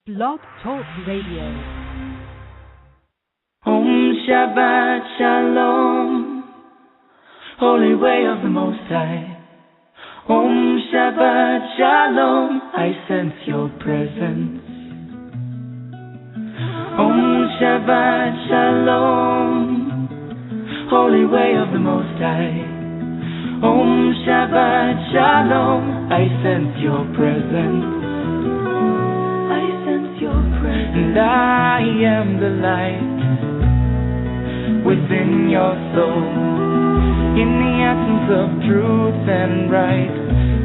Blog Talk Radio. Om Shabbat Shalom, Holy Way of the Most High. Om Shabbat Shalom, I sense your presence. Om Shabbat Shalom, Holy Way of the Most High. Om Shabbat Shalom, I sense your presence. I sense your presence. And I am the light within your soul. In the essence of truth and right,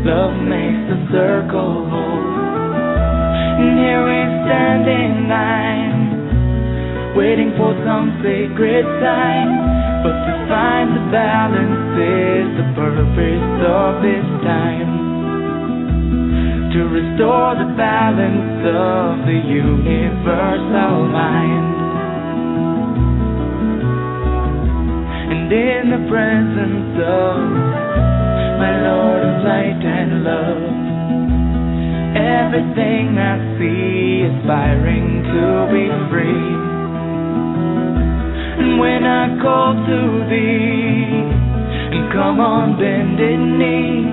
love makes the circle whole. And here we stand in line, waiting for some sacred sign. But to find the balance is the purpose of this time. To restore the balance of the universal mind. And in the presence of my Lord of light and love, everything I see aspiring to be free. And when I call to thee, and come on bended knee,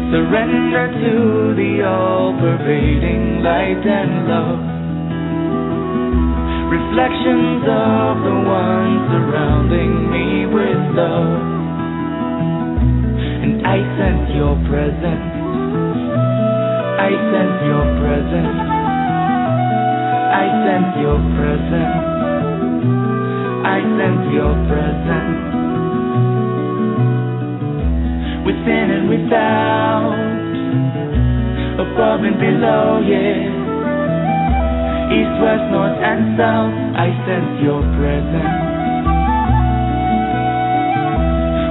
surrender to the all-pervading light and love. Reflections of the one surrounding me with love. And I sense your presence. I sense your presence. I sense your presence. I sense your presence. Within and without, above and below, yeah. East, west, north and south, I sense your presence.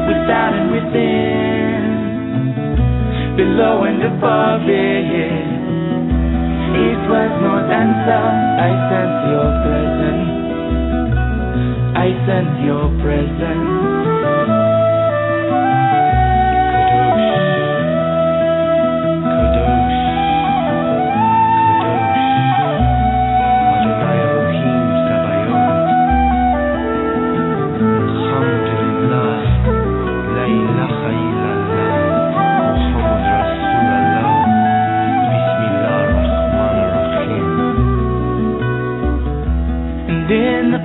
Without and within, below and above, yeah. East, west, north and south, I sense your presence. I sense your presence.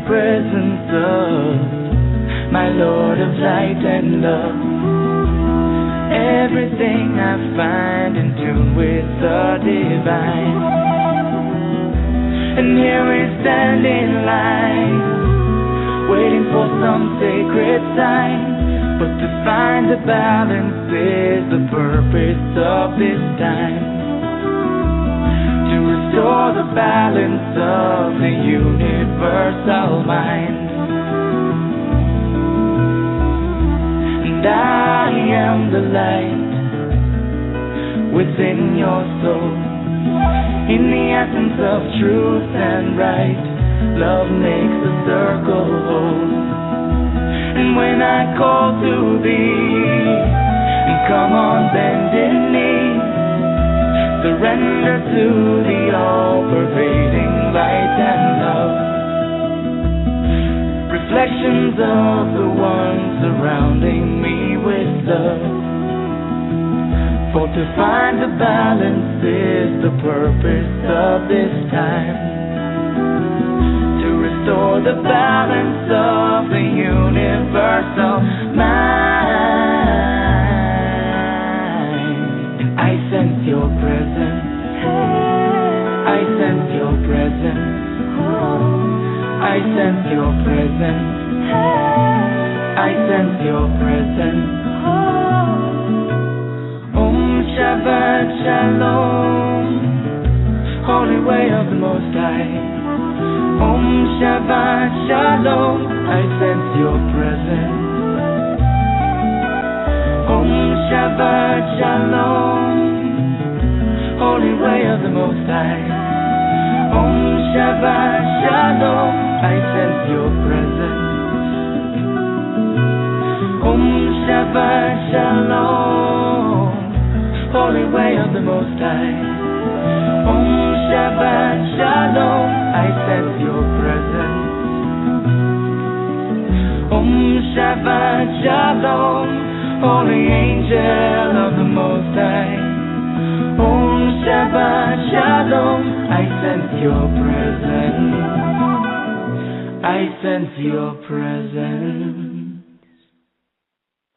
Presence of my Lord of light and love, everything I find in tune with the divine. And here we stand in line, waiting for some sacred sign. But to find the balance is the purpose of this time. To restore the balance of the universal mind. And I am the light within your soul. In the essence of truth and right, love makes the circle whole. And when I call to thee, and come on bended knee, surrender to the all-pervading light and love. Reflections of the one surrounding me with love. For to find the balance is the purpose of this time. To restore the balance of the universal mind. And I sense your presence. I sense your presence. I sense your presence. I sense your presence. Om Shabbat Shalom, Holy Way of the Most High. Om Shabbat Shalom, I sense your presence. Om Shabbat Shalom, Holy Way of the Most High. Om Shabbat Shalom, I sense your presence. Om Shabbat Shalom, Holy Way of the Most High. Om Shabbat Shabbat Shalom, Holy Angel of the Most High. Om Shabbat Shalom, I sense your presence. I sense your presence.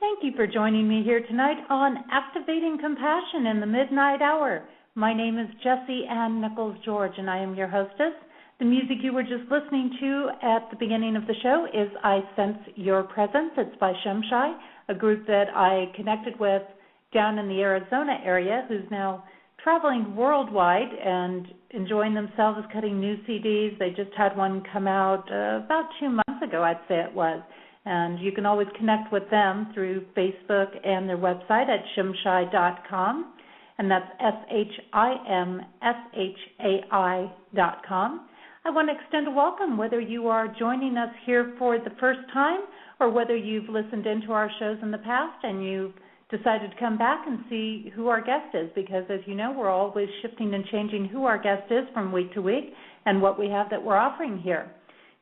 Thank you for joining me here tonight on Activating Compassion in the Midnight Hour. My name is Jessie Ann Nichols George, and I am your hostess. The music you were just listening to at the beginning of the show is I Sense Your Presence. It's by Shemshai, a group that I connected with down in the Arizona area who's now traveling worldwide and enjoying themselves, cutting new CDs. They just had one come out about 2 months ago, I'd say it was. And you can always connect with them through Facebook and their website at shimshai.com. And that's SHIMSHAI.com. I want to extend a welcome, whether you are joining us here for the first time or whether you've listened into our shows in the past and you've decided to come back and see who our guest is, because as you know, we're always shifting and changing who our guest is from week to week and what we have that we're offering here.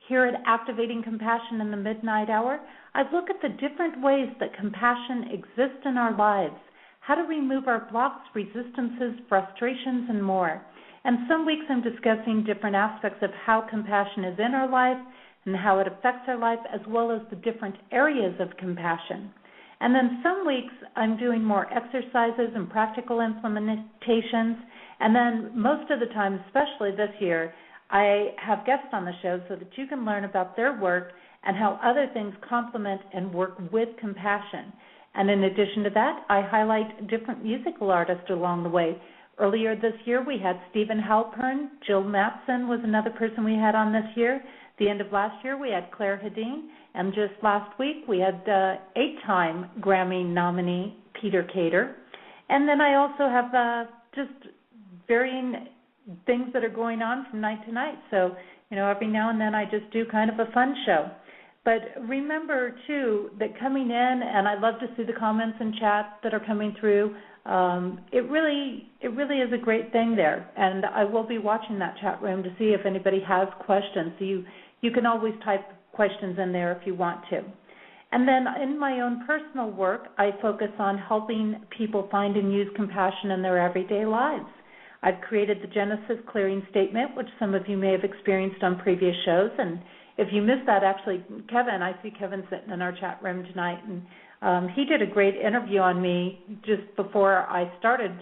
Here at Activating Compassion in the Midnight Hour, I look at the different ways that compassion exists in our lives, how to remove our blocks, resistances, frustrations, and more. And some weeks I'm discussing different aspects of how compassion is in our life and how it affects our life, as well as the different areas of compassion. And then some weeks I'm doing more exercises and practical implementations. And then most of the time, especially this year, I have guests on the show so that you can learn about their work and how other things complement and work with compassion. And in addition to that, I highlight different musical artists along the way. Earlier this year, we had Stephen Halpern. Jill Matson was another person we had on this year. The end of last year, we had Claire Hedin. And just last week, we had 8-time Grammy nominee Peter Cater. And then I also have just varying things that are going on from night to night. So, every now and then I just do kind of a fun show. But remember, too, that coming in, and I love to see the comments and chat that are coming through, it really is a great thing there. And I will be watching that chat room to see if anybody has questions. So you can always type questions in there if you want to. And then in my own personal work, I focus on helping people find and use compassion in their everyday lives. I've created the Genesis Clearing Statement, which some of you may have experienced on previous shows. And if you missed that, actually, Kevin, I see Kevin sitting in our chat room tonight, and he did a great interview on me just before I started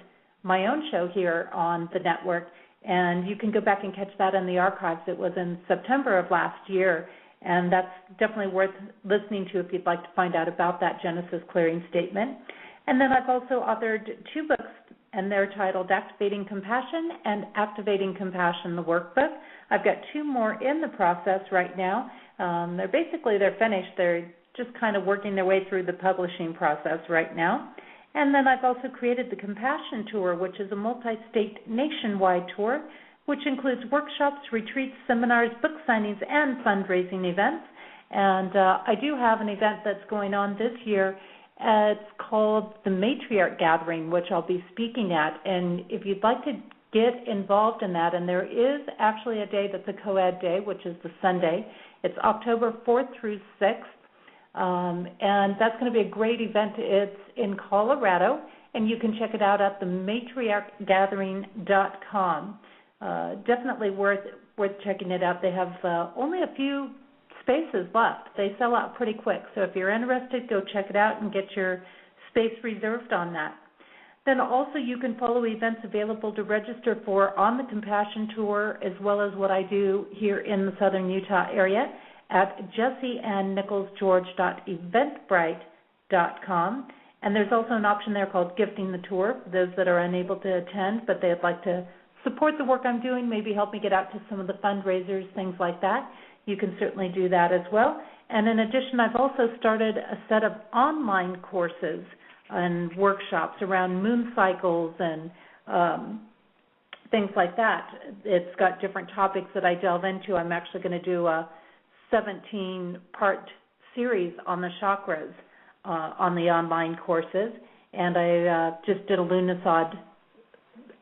my own show here on the network. And you can go back and catch that in the archives. It was in September of last year. And that's definitely worth listening to if you'd like to find out about that Genesis Clearing Statement. And then I've also authored 2 books, and they're titled Activating Compassion and Activating Compassion, the Workbook. I've got 2 more in the process right now. They're finished. They're just kind of working their way through the publishing process right now. And then I've also created the Compassion Tour, which is a multi-state nationwide tour, which includes workshops, retreats, seminars, book signings, and fundraising events. And I do have an event that's going on this year. It's called the Matriarch Gathering, which I'll be speaking at. And if you'd like to get involved in that, and there is actually a day that's a co-ed day, which is the Sunday. It's October 4th through 6th. And that's going to be a great event. It's in Colorado, and you can check it out at thematriarchgathering.com. Definitely worth checking it out. They have only a few spaces left. They sell out pretty quick. So if you're interested, go check it out and get your space reserved on that. Then also you can follow events available to register for on the Compassion Tour, as well as what I do here in the southern Utah area at jessieannnicholsgeorge.eventbrite.com. And there's also an option there called Gifting the Tour for those that are unable to attend, but they'd like to support the work I'm doing, maybe help me get out to some of the fundraisers, things like that. You can certainly do that as well. And in addition, I've also started a set of online courses and workshops around moon cycles and things like that. It's got different topics that I delve into. I'm actually going to do a 17-part series on the chakras on the online courses. And I just did a Lunisod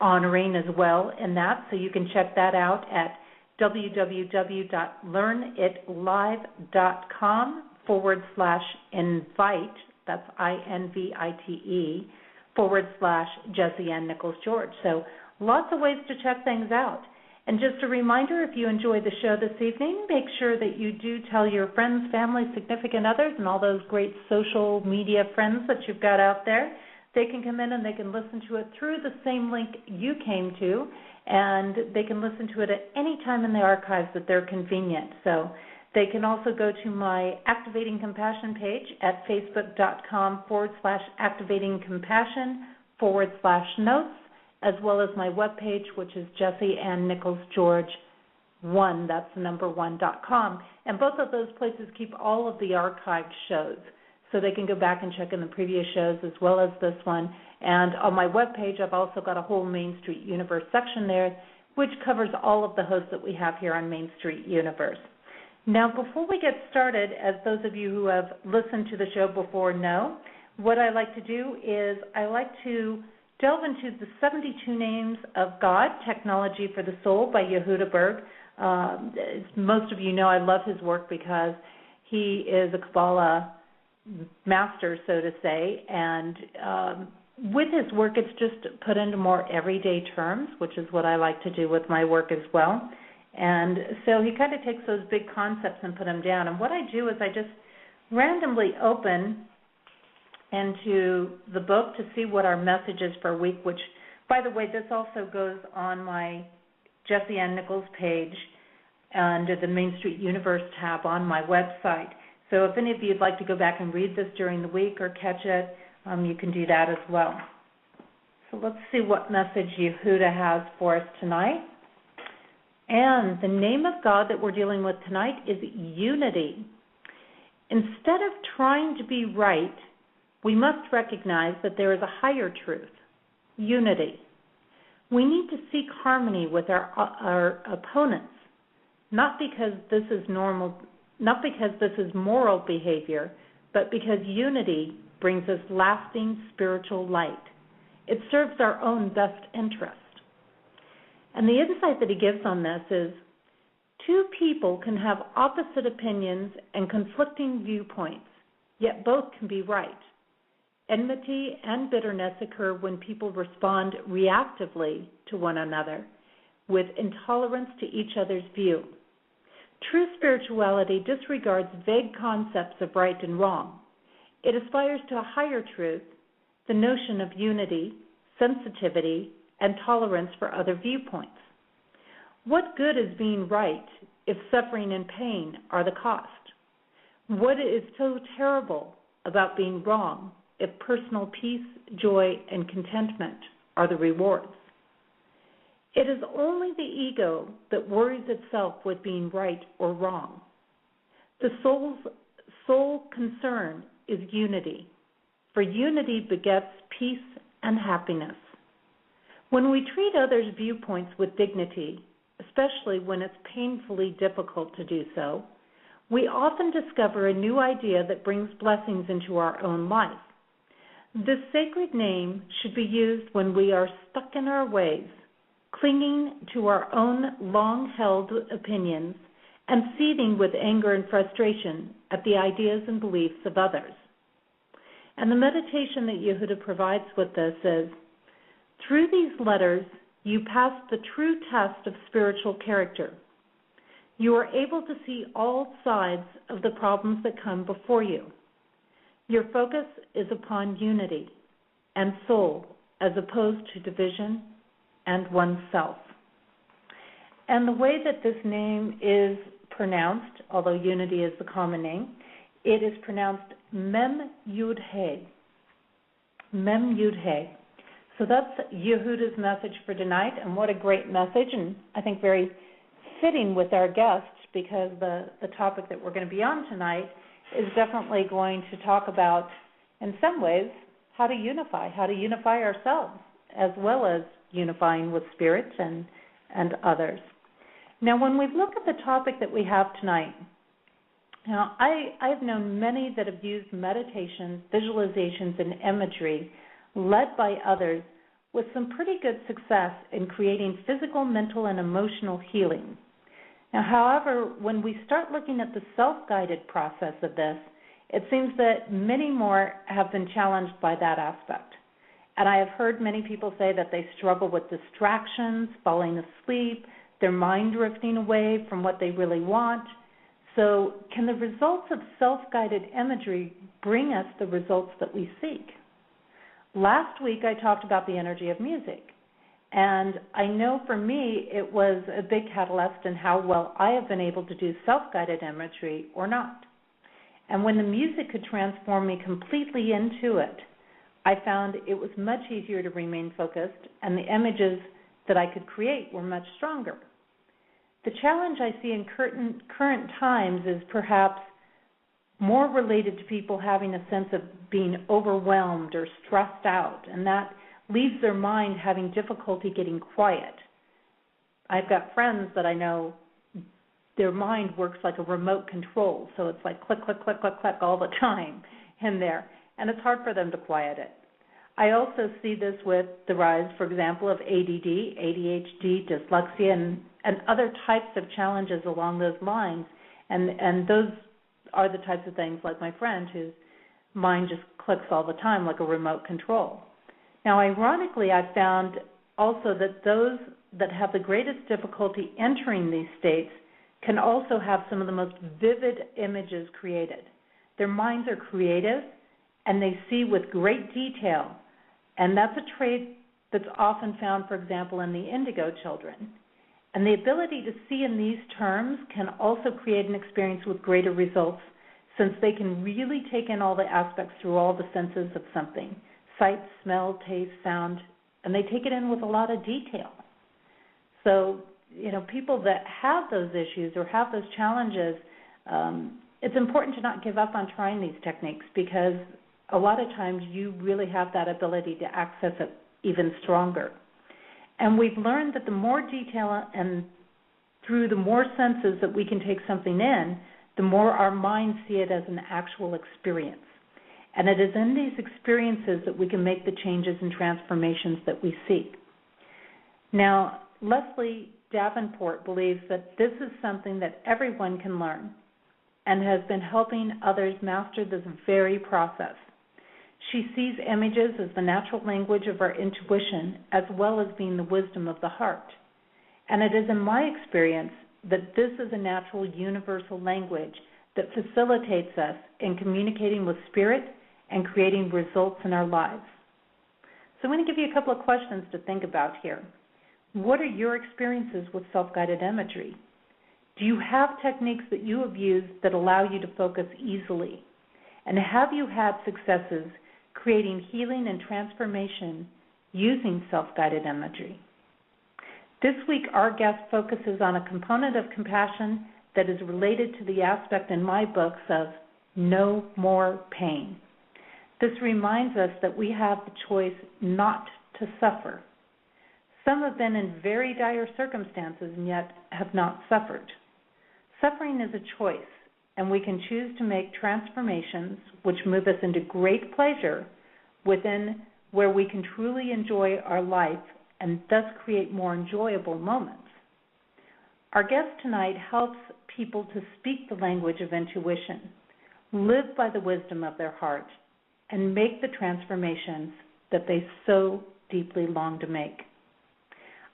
honoring as well in that, so you can check that out at www.learnitlive.com /invite, that's INVITE, /Jessie Ann Nichols George. So lots of ways to check things out. And just a reminder, if you enjoyed the show this evening, make sure that you do tell your friends, family, significant others, and all those great social media friends that you've got out there. They can come in and they can listen to it through the same link you came to, and they can listen to it at any time in the archives that they're convenient. So they can also go to my Activating Compassion page at facebook.com /activatingcompassion/notes, as well as my webpage, which is Jessie Ann Nichols George 1, that's the number 1.com. And both of those places keep all of the archived shows, so they can go back and check in the previous shows as well as this one. And on my webpage, I've also got a whole Main Street Universe section there, which covers all of the hosts that we have here on Main Street Universe. Now, before we get started, as those of you who have listened to the show before know, what I like to do is I like to delve into the 72 Names of God, Technology for the Soul by Yehuda Berg. As most of you know, I love his work because he is a Kabbalah master, so to say, and with his work it's just put into more everyday terms, which is what I like to do with my work as well. And so he kind of takes those big concepts and put them down. And what I do is I just randomly open into the book to see what our message is for a week, which, by the way, this also goes on my Jessie Ann Nichols page under the Main Street Universe tab on my website. So if any of you would like to go back and read this during the week or catch it, you can do that as well. So let's see what message Yehuda has for us tonight. And the name of God that we're dealing with tonight is unity. Instead of trying to be right, we must recognize that there is a higher truth, unity. We need to seek harmony with our opponents, not because this is moral behavior, but because unity brings us lasting spiritual light. It serves our own best interest. And the insight that he gives on this is, two people can have opposite opinions and conflicting viewpoints, yet both can be right. Enmity and bitterness occur when people respond reactively to one another, with intolerance to each other's view. True spirituality disregards vague concepts of right and wrong. It aspires to a higher truth, the notion of unity, sensitivity, and tolerance for other viewpoints. What good is being right if suffering and pain are the cost? What is so terrible about being wrong if personal peace, joy, and contentment are the rewards? It is only the ego that worries itself with being right or wrong. The soul's sole concern is unity, for unity begets peace and happiness. When we treat others' viewpoints with dignity, especially when it's painfully difficult to do so, we often discover a new idea that brings blessings into our own life. This sacred name should be used when we are stuck in our ways, clinging to our own long-held opinions and seething with anger and frustration at the ideas and beliefs of others. And the meditation that Yehuda provides with this is, through these letters, you pass the true test of spiritual character. You are able to see all sides of the problems that come before you. Your focus is upon unity and soul as opposed to division and oneself. And the way that this name is pronounced, although unity is the common name, it is pronounced Mem Yud He. Mem Yud He. So that's Yehuda's message for tonight, and what a great message, and I think very fitting with our guest, because the topic that we're going to be on tonight is definitely going to talk about, in some ways, how to unify ourselves, as well as unifying with spirits and others. Now, when we look at the topic that we have tonight, now I've known many that have used meditations, visualizations, and imagery led by others with some pretty good success in creating physical, mental, and emotional healing. Now, however, when we start looking at the self-guided process of this, It seems that many more have been challenged by that aspect. And I have heard many people say that they struggle with distractions, falling asleep, their mind drifting away from what they really want. So can the results of self-guided imagery bring us the results that we seek? Last week I talked about the energy of music. And I know for me it was a big catalyst in how well I have been able to do self-guided imagery or not. And when the music could transform me completely into it, I found it was much easier to remain focused, and the images that I could create were much stronger. The challenge I see in current times is perhaps more related to people having a sense of being overwhelmed or stressed out, and that leaves their mind having difficulty getting quiet. I've got friends that I know, their mind works like a remote control, so it's like click, click, click, click, click all the time in there, and it's hard for them to quiet it. I also see this with the rise, for example, of ADD, ADHD, dyslexia, and other types of challenges along those lines, and those are the types of things like my friend whose mind just clicks all the time like a remote control. Now, ironically, I've found also that those that have the greatest difficulty entering these states can also have some of the most vivid images created. Their minds are creative, and they see with great detail, and that's a trait that's often found, for example, in the indigo children. And the ability to see in these terms can also create an experience with greater results, since they can really take in all the aspects through all the senses of something: sight, smell, taste, sound, and they take it in with a lot of detail. So, people that have those issues or have those challenges, it's important to not give up on trying these techniques, because a lot of times you really have that ability to access it even stronger. And we've learned that the more detail and through the more senses that we can take something in, the more our minds see it as an actual experience. And it is in these experiences that we can make the changes and transformations that we seek. Now, Leslie Davenport believes that this is something that everyone can learn and has been helping others master this very process. She sees images as the natural language of our intuition, as well as being the wisdom of the heart. And it is in my experience that this is a natural universal language that facilitates us in communicating with spirit and creating results in our lives. So I'm going to give you a couple of questions to think about here. What are your experiences with self-guided imagery? Do you have techniques that you have used that allow you to focus easily? And have you had successes creating healing and transformation using self-guided imagery? This week, our guest focuses on a component of compassion that is related to the aspect in my books of no more pain. This reminds us that we have the choice not to suffer. Some have been in very dire circumstances and yet have not suffered. Suffering is a choice, and we can choose to make transformations which move us into great pleasure within where we can truly enjoy our life and thus create more enjoyable moments. Our guest tonight helps people to speak the language of intuition, live by the wisdom of their heart, and make the transformations that they so deeply long to make.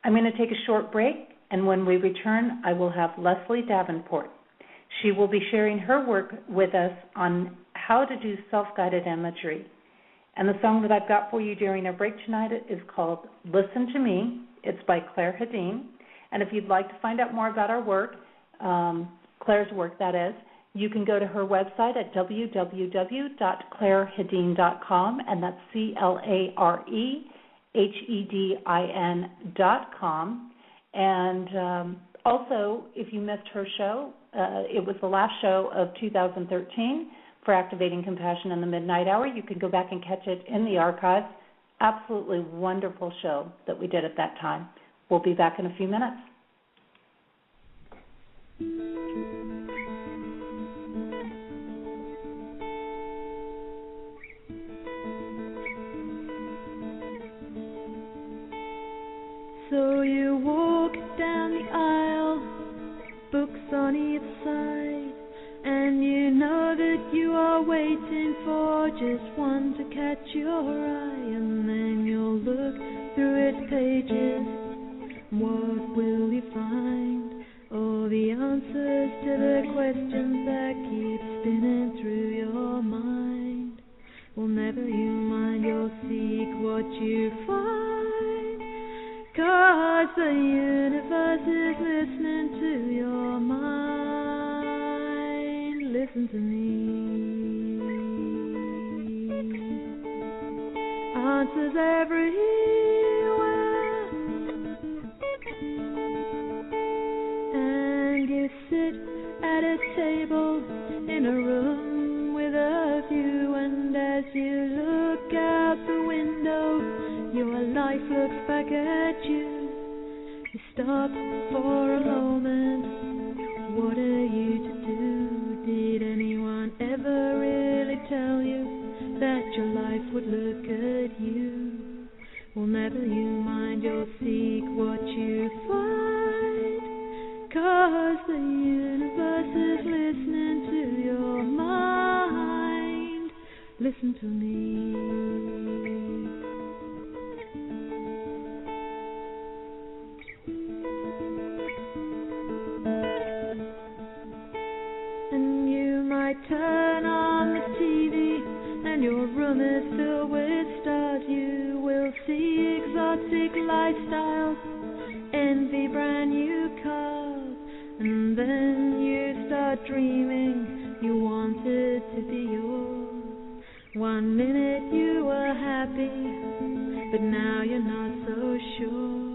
I'm going to take a short break, and when we return, I will have Leslie Davenport. She will be sharing her work with us on how to do self-guided imagery. And the song that I've got for you during our break tonight is called Listen to Me. It's by Claire Hedin. And if you'd like to find out more about our work, Claire's work that is, you can go to her website at www.clairehedin.com, and that's CLAREHEDIN.com. And also, if you missed her show, it was the last show of 2013 for Activating Compassion in the Midnight Hour. You can go back and catch it in the archives. Absolutely wonderful show that we did at that time. We'll be back in a few minutes. So you walk down the aisle, books on each side, and you know that you are waiting for just one to catch your eye, and then you'll look through its pages. What will you find? All the answers to the questions that keep spinning through your mind. Well, never you mind, you'll seek what you find, 'cause the universe is listening to your mind. Listen to me. Answers everywhere, and you sit at a table in a room with a view, and as you look out the window, your life looks back at you. You stop for a moment. What are you to do? Did anyone ever really tell you that your life would look at you? Well, never you mind, you'll seek what you find, 'cause the universe is listening to your mind. Listen to me. And you might turn on the TV, and your room is filled with stars. You will see exotic lifestyles, envy brand new cars, and then you start dreaming you wanted to be yours. One minute you were happy, but now you're not so sure.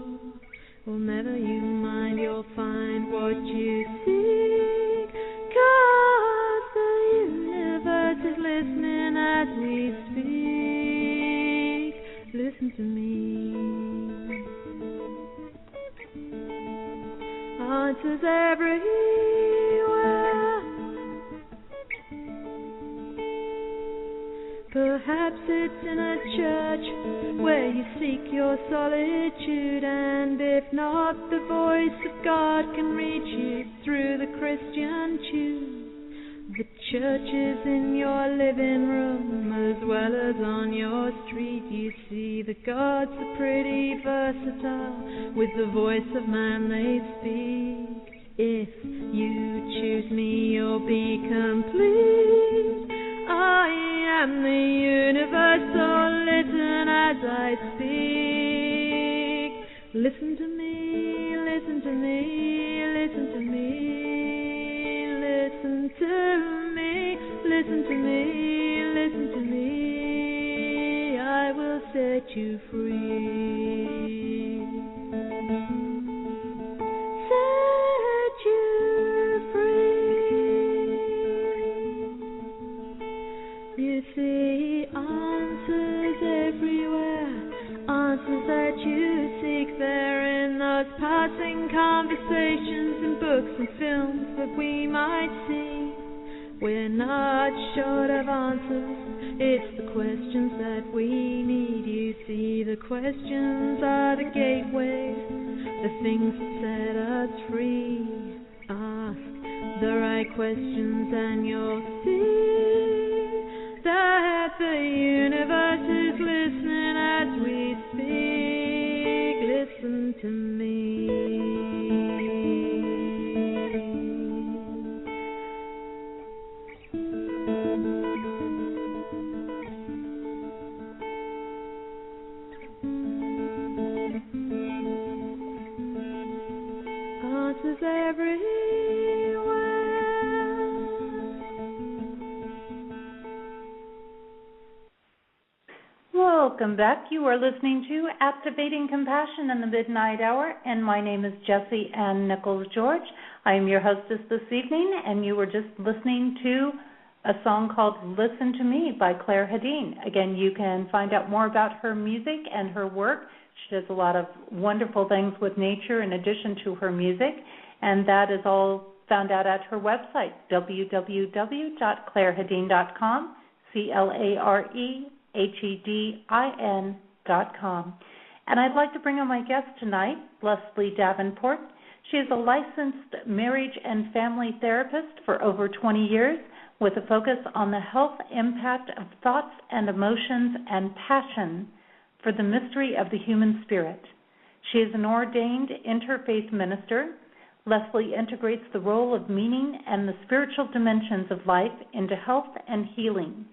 Well, never you mind, you'll find what you seek, 'cause the universe is listening as we speak. Listen to me. Answers everywhere. Perhaps it's in a church where you seek your solitude, and if not, the voice of God can reach you through the Christian tune. The church is in your living room as well as on your street. You see, the gods are pretty versatile, with the voice of man they speak. If you choose me, you'll be complete. I am the universe, so listen as I speak. Listen to me, listen to me, listen to me. Listen to me, listen to me, listen to me. I will set you free. Set you free. You see answers everywhere, answers that you seek there in those passing conversations in books and films that we might see. We're not short of answers, it's the questions that we need. You see, the questions are the gateways, the things that set us free. Ask the right questions and you'll see that the universe is listening as we speak. Listen to me. Answers everywhere. Welcome back. You are listening to Activating Compassion in the Midnight Hour, and my name is Jessie Ann Nichols George. I am your hostess this evening, and you were just listening to a song called Listen to Me by Claire Hedin. Again, you can find out more about her music and her work. She does a lot of wonderful things with nature in addition to her music, and that is all found out at her website, www.clairehedin.com, CLAREHEDIN.com. And I'd like to bring on my guest tonight, Leslie Davenport. She is a licensed marriage and family therapist for over 20 years with a focus on the health impact of thoughts and emotions and passion for the mystery of the human spirit. She is an ordained interfaith minister. Leslie integrates the role of meaning and the spiritual dimensions of life into health and healing.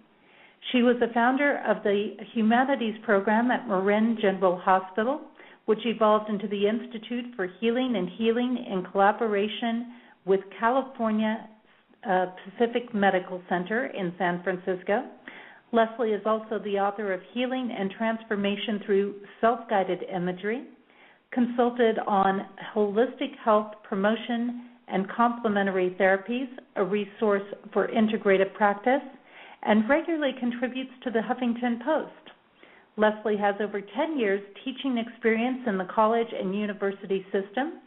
She was the founder of the Humanities Program at Marin General Hospital, which evolved into the Institute for Healing and Healing in collaboration with California Pacific Medical Center in San Francisco. Leslie is also the author of Healing and Transformation Through Self-Guided Imagery, consulted on holistic health promotion and complementary therapies, a resource for integrative practice, and regularly contributes to the Huffington Post. Leslie has over 10 years teaching experience in the college and university system.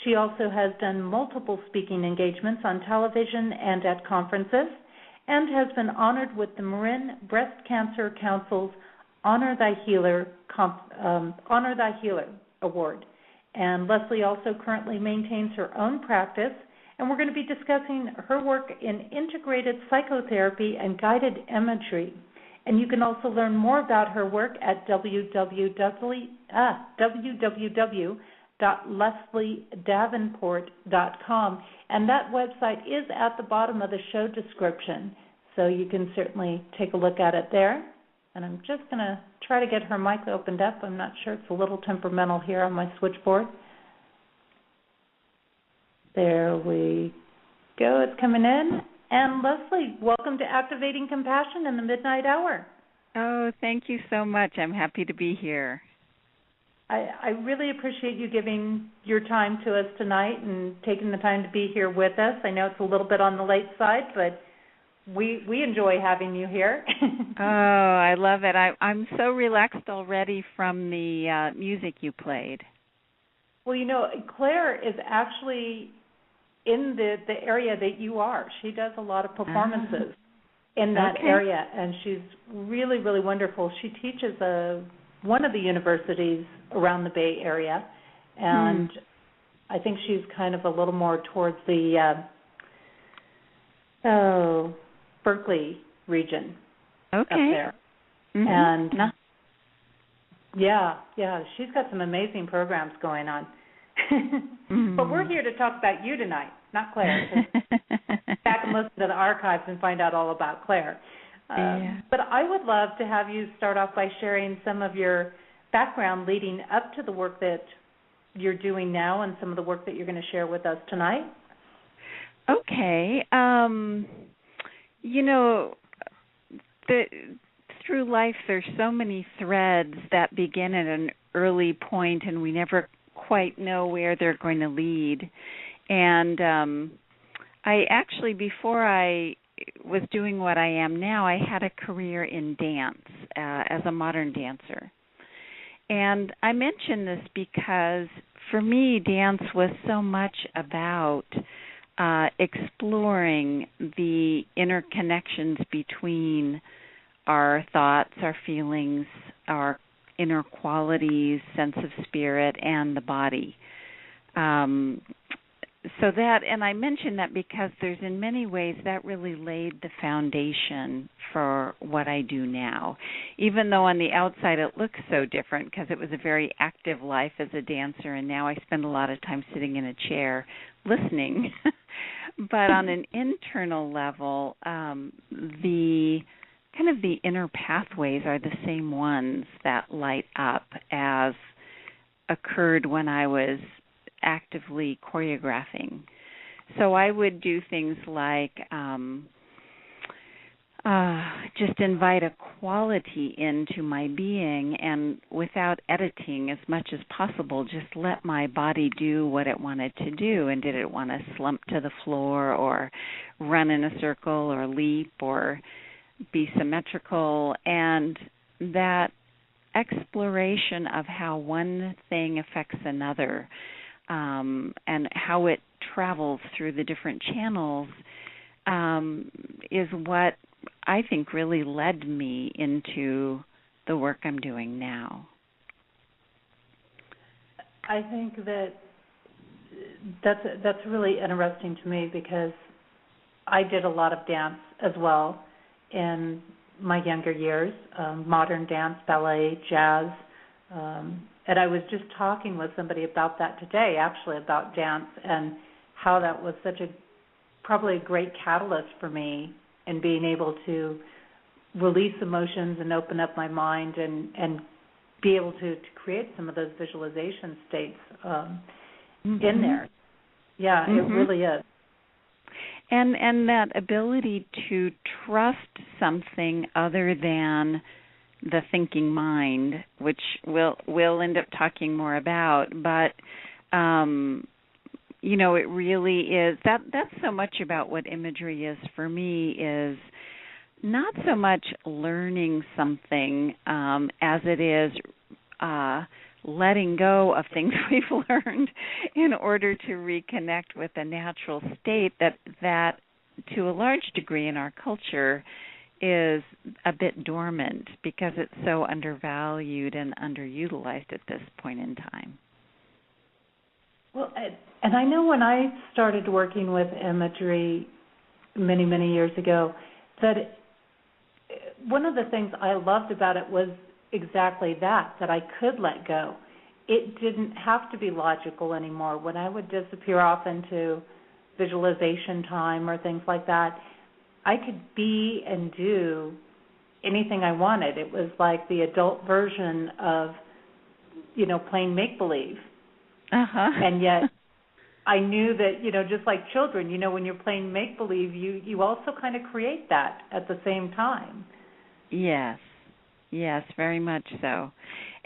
She also has done multiple speaking engagements on television and at conferences, and has been honored with the Marin Breast Cancer Council's Honor Thy Healer Award. And Leslie also currently maintains her own practice, and we're going to be discussing her work in integrated psychotherapy and guided imagery. And you can also learn more about her work at www.lesliedavenport.com. And that website is at the bottom of the show description, so you can certainly take a look at it there. And I'm just going to try to get her mic opened up. I'm not sure. It's a little temperamental here on my switchboard. There we go. It's coming in. And Leslie, welcome to Activating Compassion in the Midnight Hour. Oh, thank you so much. I'm happy to be here. I really appreciate you giving your time to us tonight and taking the time to be here with us. I know it's a little bit on the late side, but we enjoy having you here. Oh, I love it. I'm so relaxed already from the music you played. Well, you know, Claire is actually in the area that you are. She does a lot of performances in that area, and she's really, really wonderful. She teaches one of the universities around the Bay Area, and I think she's kind of a little more towards the Berkeley region up there. And yeah, she's got some amazing programs going on. But we're here to talk about you tonight, not Claire. Back and listen to the archives and find out all about Claire. But I would love to have you start off by sharing some of your background leading up to the work that you're doing now and some of the work that you're going to share with us tonight. Okay. You know, through life there's so many threads that begin at an early point and we never quite know where they're going to lead. And I actually, before I was doing what I am now, I had a career in dance as a modern dancer. And I mention this because for me, dance was so much about exploring the interconnections between our thoughts, our feelings, our inner qualities, sense of spirit, and the body. So that, and I mention that because there's in many ways that really laid the foundation for what I do now. Even though on the outside it looks so different because it was a very active life as a dancer, and now I spend a lot of time sitting in a chair listening. But on an internal level, the kind of the inner pathways are the same ones that light up as occurred when I was actively choreographing. So I would do things like just invite a quality into my being, and without editing as much as possible, just let my body do what it wanted to do. And did it want to slump to the floor or run in a circle or leap or be symmetrical? And that exploration of how one thing affects another and how it travels through the different channels is what I think really led me into the work I'm doing now. I think that's really interesting to me because I did a lot of dance as well in my younger years, modern dance, ballet, jazz. And I was just talking with somebody about that today, actually, about dance and how that was probably a great catalyst for me in being able to release emotions and open up my mind and be able to create some of those visualization states in there. Yeah, it really is. And that ability to trust something other than the thinking mind, which we'll end up talking more about, but it really is that's so much about what imagery is for me, is not so much learning something as it is letting go of things we've learned in order to reconnect with a natural state that to a large degree in our culture is a bit dormant because it's so undervalued and underutilized at this point in time. Well, and I know when I started working with imagery many, many years ago, that one of the things I loved about it was exactly that I could let go. It didn't have to be logical anymore. When I would disappear off into visualization time or things like that, I could be and do anything I wanted. It was like the adult version of, playing make-believe. And yet I knew that, just like children, when you're playing make-believe, you also kind of create that at the same time. Yes, very much so.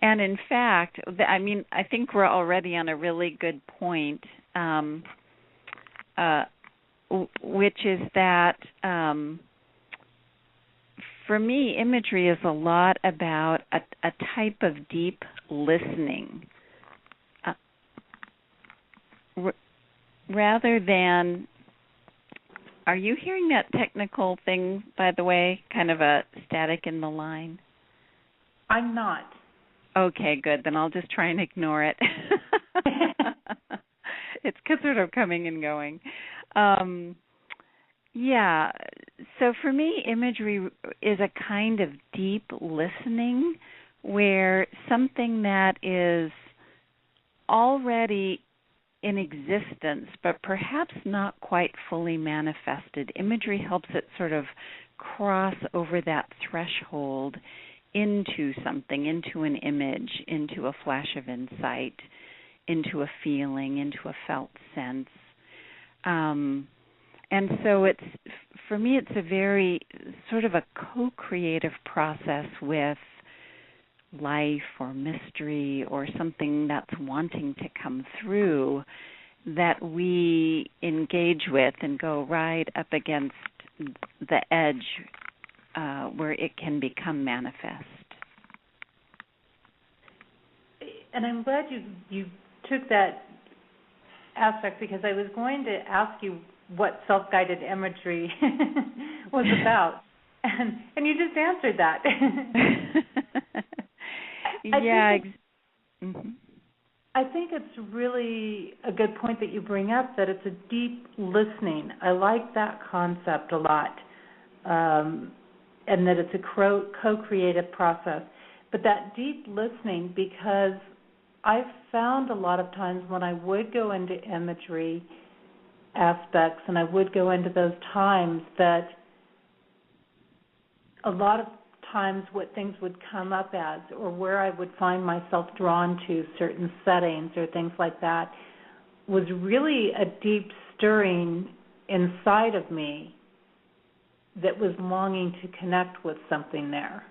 And in fact, I think we're already on a really good point, which is that for me, imagery is a lot about a type of deep listening. Rather than, are you hearing that technical thing, by the way, kind of a static in the line? I'm not. Okay, good. Then I'll just try and ignore it. It's sort of coming and going. Yeah. So for me, imagery is a kind of deep listening where something that is already in existence, but perhaps not quite fully manifested. Imagery helps it sort of cross over that threshold into something, into an image, into a flash of insight, into a feeling, into a felt sense. And so for me, it's a very sort of a co-creative process with life or mystery or something that's wanting to come through that we engage with and go right up against the edge where it can become manifest. And I'm glad you took that aspect, because I was going to ask you what self-guided imagery was about, and you just answered that. I think it's really a good point that you bring up, that it's a deep listening. I like that concept a lot, and that it's a co-creative process. But that deep listening, because I've found a lot of times when I would go into imagery aspects and I would go into those times, that a lot of times what things would come up as, or where I would find myself drawn to certain settings or things like that, was really a deep stirring inside of me that was longing to connect with something there.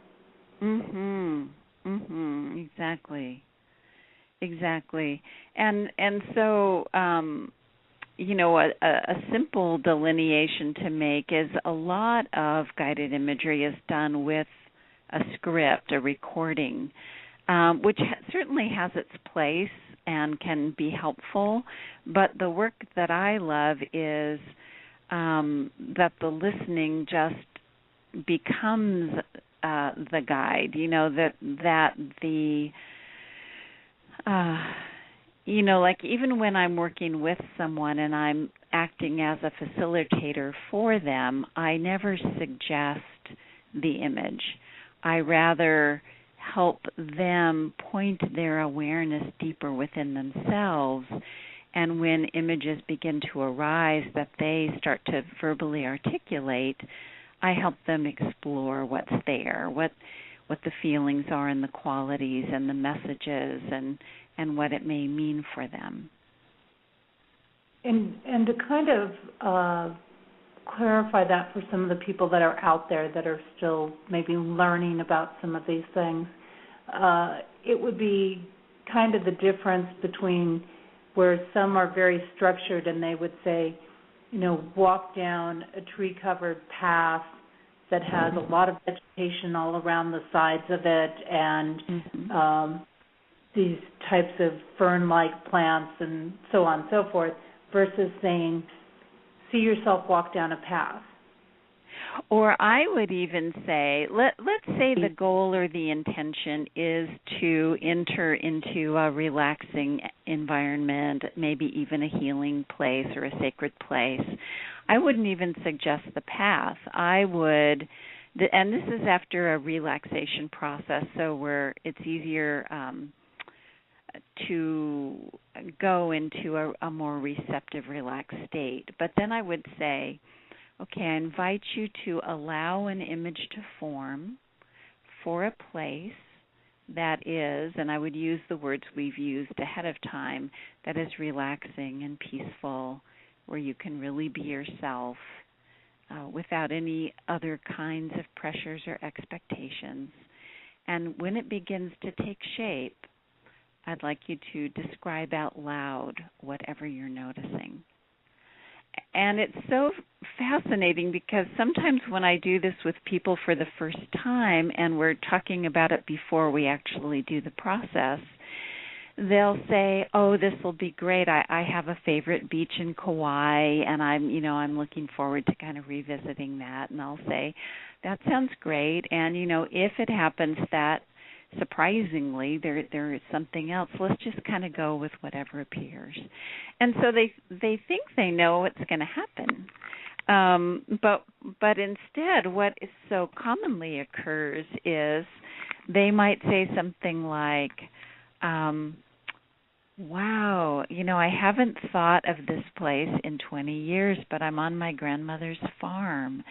Exactly. And so a simple delineation to make is a lot of guided imagery is done with a script, a recording, which certainly has its place and can be helpful. But the work that I love is that the listening just becomes the guide. That the like even when I'm working with someone and I'm acting as a facilitator for them, I never suggest the image. I rather help them point their awareness deeper within themselves, and when images begin to arise that they start to verbally articulate, I help them explore what's there, what the feelings are and the qualities and the messages and what it may mean for them. And to kind of clarify that for some of the people that are out there that are still maybe learning about some of these things, it would be kind of the difference between where some are very structured and they would say, walk down a tree-covered path that has a lot of vegetation all around the sides of it and these types of fern-like plants and so on and so forth, versus saying, see yourself walk down a path. Or I would even say, let's say the goal or the intention is to enter into a relaxing environment, maybe even a healing place or a sacred place. I wouldn't even suggest the path. I would, and this is after a relaxation process, so where it's easier to go into a more receptive, relaxed state. But then I would say, okay, I invite you to allow an image to form for a place that is, and I would use the words we've used ahead of time, that is relaxing and peaceful, where you can really be yourself without any other kinds of pressures or expectations. And when it begins to take shape, I'd like you to describe out loud whatever you're noticing. And it's so fascinating because sometimes when I do this with people for the first time and we're talking about it before we actually do the process, they'll say, oh, this will be great. I have a favorite beach in Kauai, and I'm looking forward to kind of revisiting that. And I'll say, that sounds great. And, if it happens that surprisingly there is something else, let's just kind of go with whatever appears. And so they think they know what's going to happen. But instead what is so commonly occurs is they might say something like, wow, I haven't thought of this place in 20 years, but I'm on my grandmother's farm.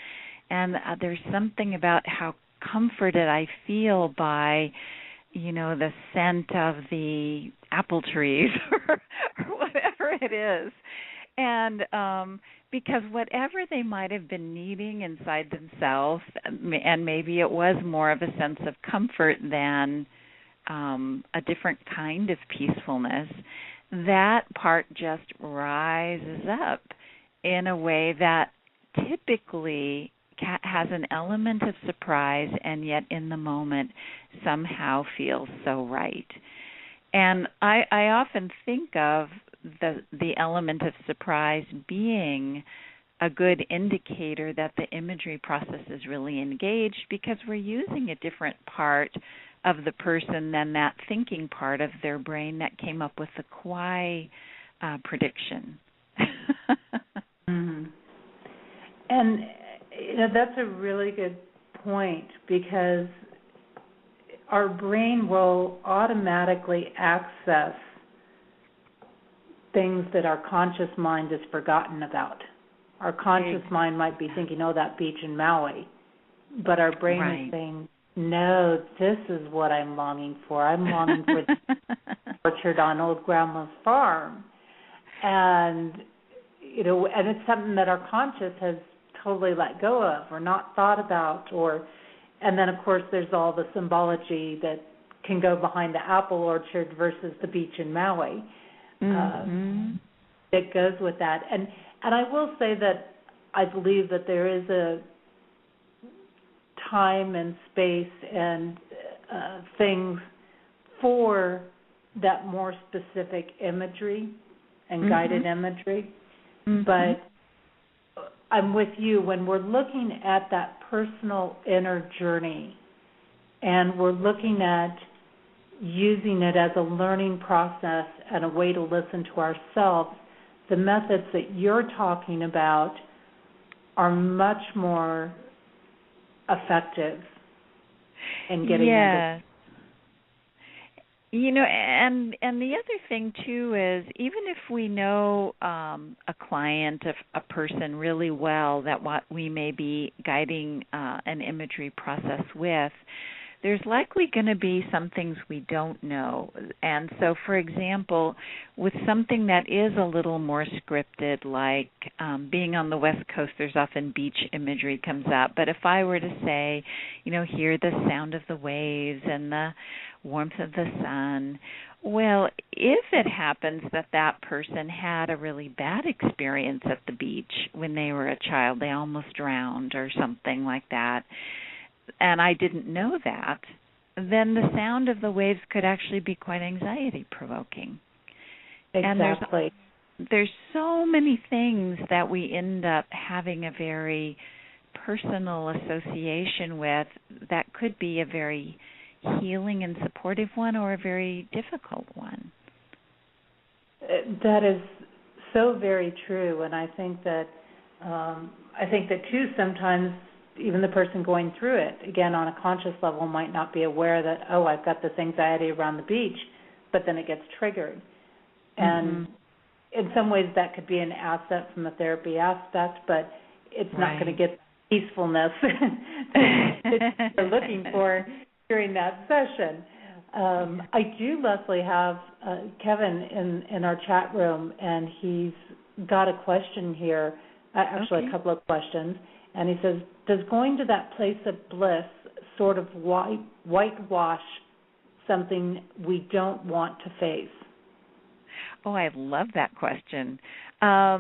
And there's something about how comforted I feel by, the scent of the apple trees or whatever it is. And because whatever they might have been needing inside themselves, and maybe it was more of a sense of comfort than a different kind of peacefulness, that part just rises up in a way that typically has an element of surprise and yet in the moment somehow feels so right. And I often think of the element of surprise being a good indicator that the imagery process is really engaged, because we're using a different part of the person than that thinking part of their brain that came up with the Kauai prediction. Mm-hmm. And that's a really good point, because our brain will automatically access things that our conscious mind has forgotten about. Our conscious mind might be thinking, that beach in Maui, but our brain is saying, no, this is what I'm longing for. I'm longing for the orchard on old grandma's farm. And, and it's something that our conscious has totally let go of or not thought about. And then, of course, there's all the symbology that can go behind the apple orchard versus the beach in Maui. It goes with that. And I will say that I believe that there is a time and space and things for that more specific imagery and guided imagery. But I'm with you. When we're looking at that personal inner journey and we're looking at using it as a learning process and a way to listen to ourselves, the methods that you're talking about are much more effective in getting yeah. You know, and the other thing too is, even if we know a client, a person really well, that what we may be guiding an imagery process with, there's likely going to be some things we don't know. And so, for example, with something that is a little more scripted, like being on the West Coast, there's often beach imagery comes up. But if I were to say, you know, hear the sound of the waves and the warmth of the sun, well, if it happens that that person had a really bad experience at the beach when they were a child, they almost drowned or something like that, and I didn't know that, then the sound of the waves could actually be quite anxiety-provoking. Exactly. And there's so many things that we end up having a very personal association with that could be a very healing and supportive one or a very difficult one. That is so very true, and I think that too, sometimes even the person going through it, again, on a conscious level, might not be aware that, oh, I've got this anxiety around the beach, but then it gets triggered. And in some ways that could be an asset from the therapy aspect, but it's not going to get the peacefulness that you're looking for during that session. I do, Leslie, have Kevin in our chat room, and he's got a question here, actually a couple of questions, and he says, does going to that place of bliss sort of whitewash something we don't want to face? Oh, I love that question. I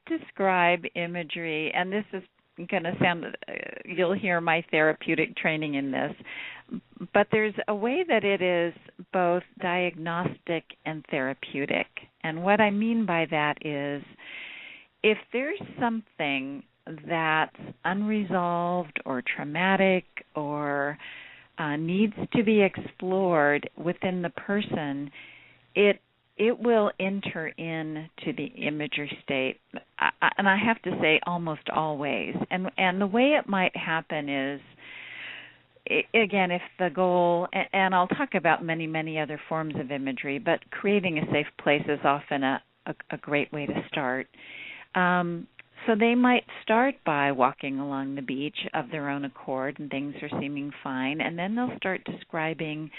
describe imagery, and this is going to sound, you'll hear my therapeutic training in this, but there's a way that it is both diagnostic and therapeutic. And what I mean by that is, if there's something that's unresolved or traumatic or needs to be explored within the person, it will enter into the imagery state, and I have to say almost always. And the way it might happen is, again, if the goal, and I'll talk about many, many other forms of imagery, but creating a safe place is often a great way to start. So they might start by walking along the beach of their own accord, and things are seeming fine, and then they'll start describing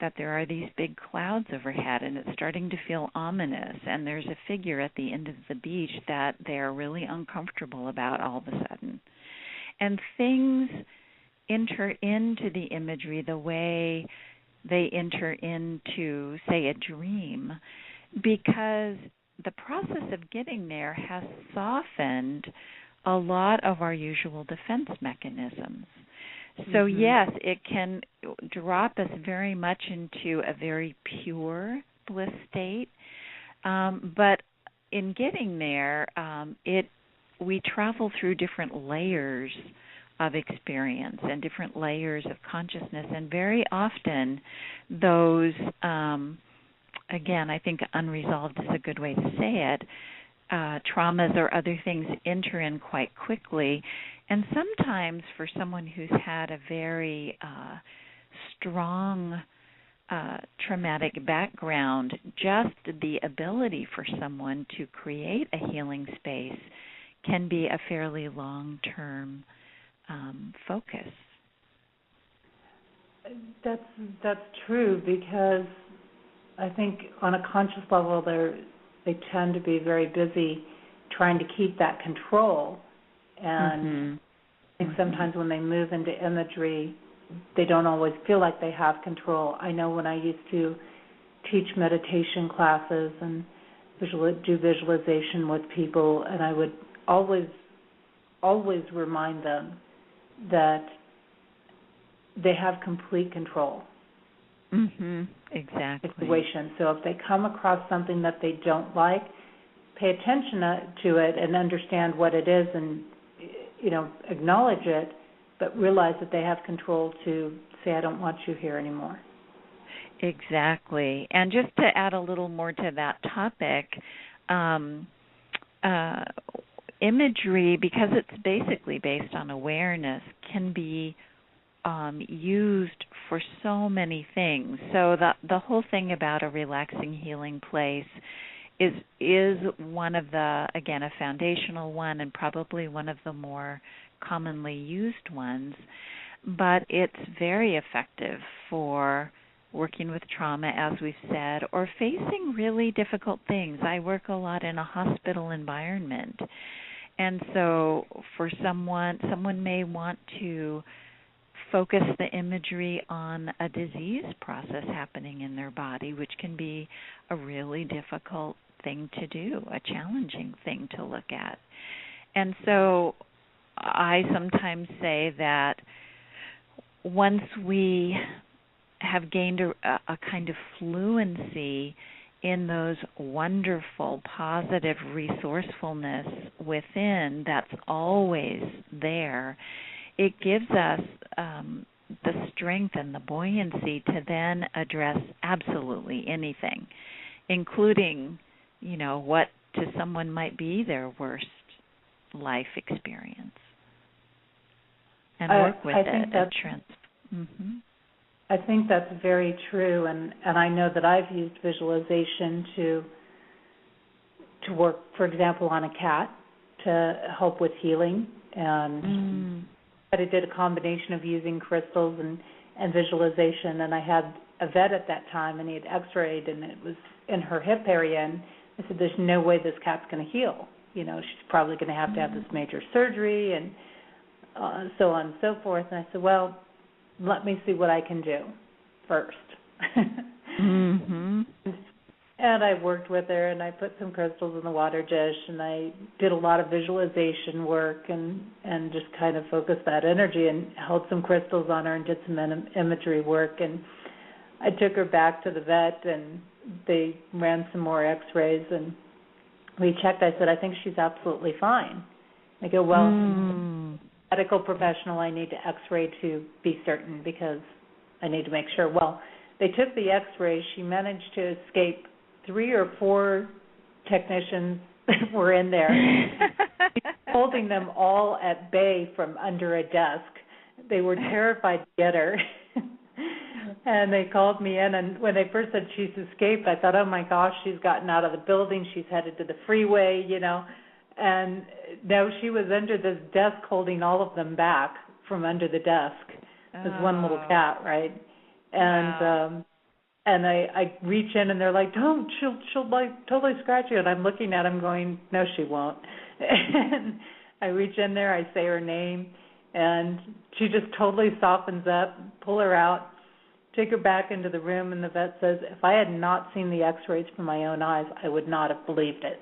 that there are these big clouds overhead, and it's starting to feel ominous, and there's a figure at the end of the beach that they're really uncomfortable about all of a sudden. And things enter into the imagery the way they enter into, say, a dream, because the process of getting there has softened a lot of our usual defense mechanisms. So yes, it can drop us very much into a very pure bliss state, but in getting there, we travel through different layers of experience and different layers of consciousness, and very often those, again, I think unresolved is a good way to say it, traumas or other things enter in quite quickly. And sometimes for someone who's had a very strong traumatic background, just the ability for someone to create a healing space can be a fairly long-term focus. That's true, because I think on a conscious level they tend to be very busy trying to keep that control. And I think sometimes when they move into imagery, they don't always feel like they have control. I know when I used to teach meditation classes and do visualization with people, and I would always remind them that they have complete control. Exactly. Situation. So if they come across something that they don't like, pay attention to it and understand what it is, and acknowledge it, but realize that they have control to say, I don't want you here anymore. Exactly. And just to add a little more to that topic, imagery, because it's basically based on awareness, can be used for so many things. So the whole thing about a relaxing, healing place is one of the, again, a foundational one and probably one of the more commonly used ones, but it's very effective for working with trauma, as we've said, or facing really difficult things. I work a lot in a hospital environment, and so for someone may want to focus the imagery on a disease process happening in their body, which can be a really difficult thing to do, a challenging thing to look at. And so I sometimes say that once we have gained a kind of fluency in those wonderful, positive resourcefulness within that's always there, it gives us the strength and the buoyancy to then address absolutely anything, including, what to someone might be their worst life experience, and work with I think that's very true, and I know that I've used visualization to work, for example, on a cat to help with healing, and but I did a combination of using crystals and visualization, and I had a vet at that time, and he had x-rayed, and it was in her hip area, and I said, there's no way this cat's going to heal. She's probably going to have this major surgery, and so on and so forth. And I said, well, let me see what I can do first. And I worked with her, and I put some crystals in the water dish, and I did a lot of visualization work and just kind of focused that energy and held some crystals on her and did some imagery work. And I took her back to the vet, and they ran some more x-rays, and we checked. I said, I think she's absolutely fine. I go, well, medical professional, I need to x-ray to be certain because I need to make sure. Well, they took the x-ray. She managed to escape 3 or 4 technicians that were in there, holding them all at bay from under a desk. They were terrified to get her. And they called me in, and when they first said she's escaped, I thought, oh, my gosh, she's gotten out of the building. She's headed to the freeway, And no, she was under this desk holding all of them back from under the desk. It was one little cat, right? And and I reach in, and they're like, don't, she'll like totally scratch you. And I'm looking at them going, no, she won't. And I reach in there, I say her name, and she just totally softens up, pull her out, take her back into the room, and the vet says, if I had not seen the x-rays from my own eyes, I would not have believed it.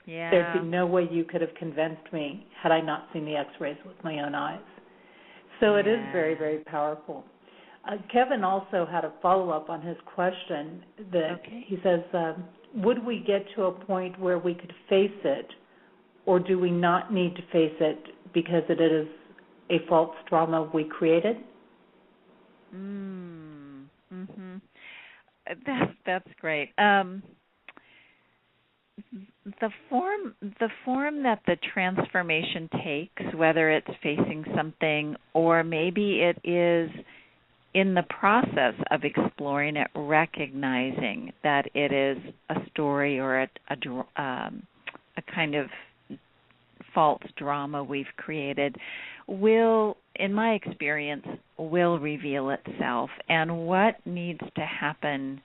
Yeah. There'd be no way you could have convinced me had I not seen the x-rays with my own eyes. So it is very, very powerful. Kevin also had a follow-up on his question that he says, would we get to a point where we could face it, or do we not need to face it because it is a false trauma we created? That's great. The form that the transformation takes, whether it's facing something or maybe it is in the process of exploring it, recognizing that it is a story or a kind of false drama we've created, will, in my experience, will reveal itself. And what needs to happen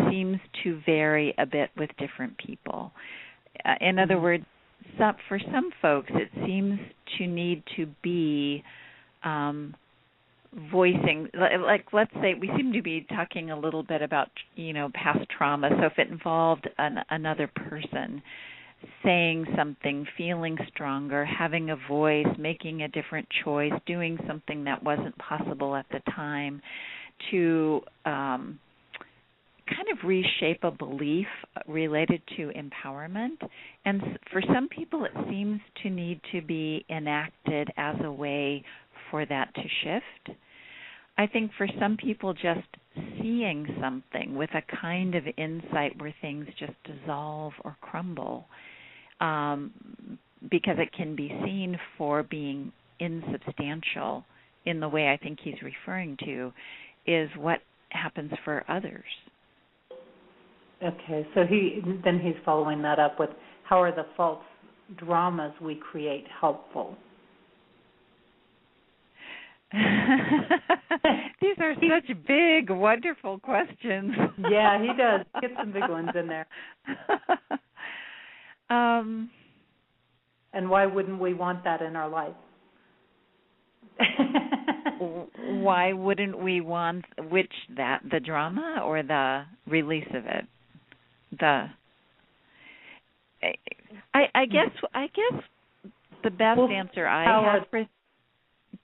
seems to vary a bit with different people. In other words, for some folks, it seems to need to be voicing, like let's say we seem to be talking a little bit about, past trauma. So if it involved another person saying something, feeling stronger, having a voice, making a different choice, doing something that wasn't possible at the time, to kind of reshape a belief related to empowerment. And for some people, it seems to need to be enacted as a way for that to shift. I think for some people, just seeing something with a kind of insight where things just dissolve or crumble, because it can be seen for being insubstantial in the way I think he's referring to, is what happens for others. Okay, so he's following that up with, how are the false dramas we create helpful? These are such big, wonderful questions. Yeah, he does. Get some big ones in there. And why wouldn't we want that in our life? Why wouldn't we want the drama or the release of it? I guess the best answer I have for.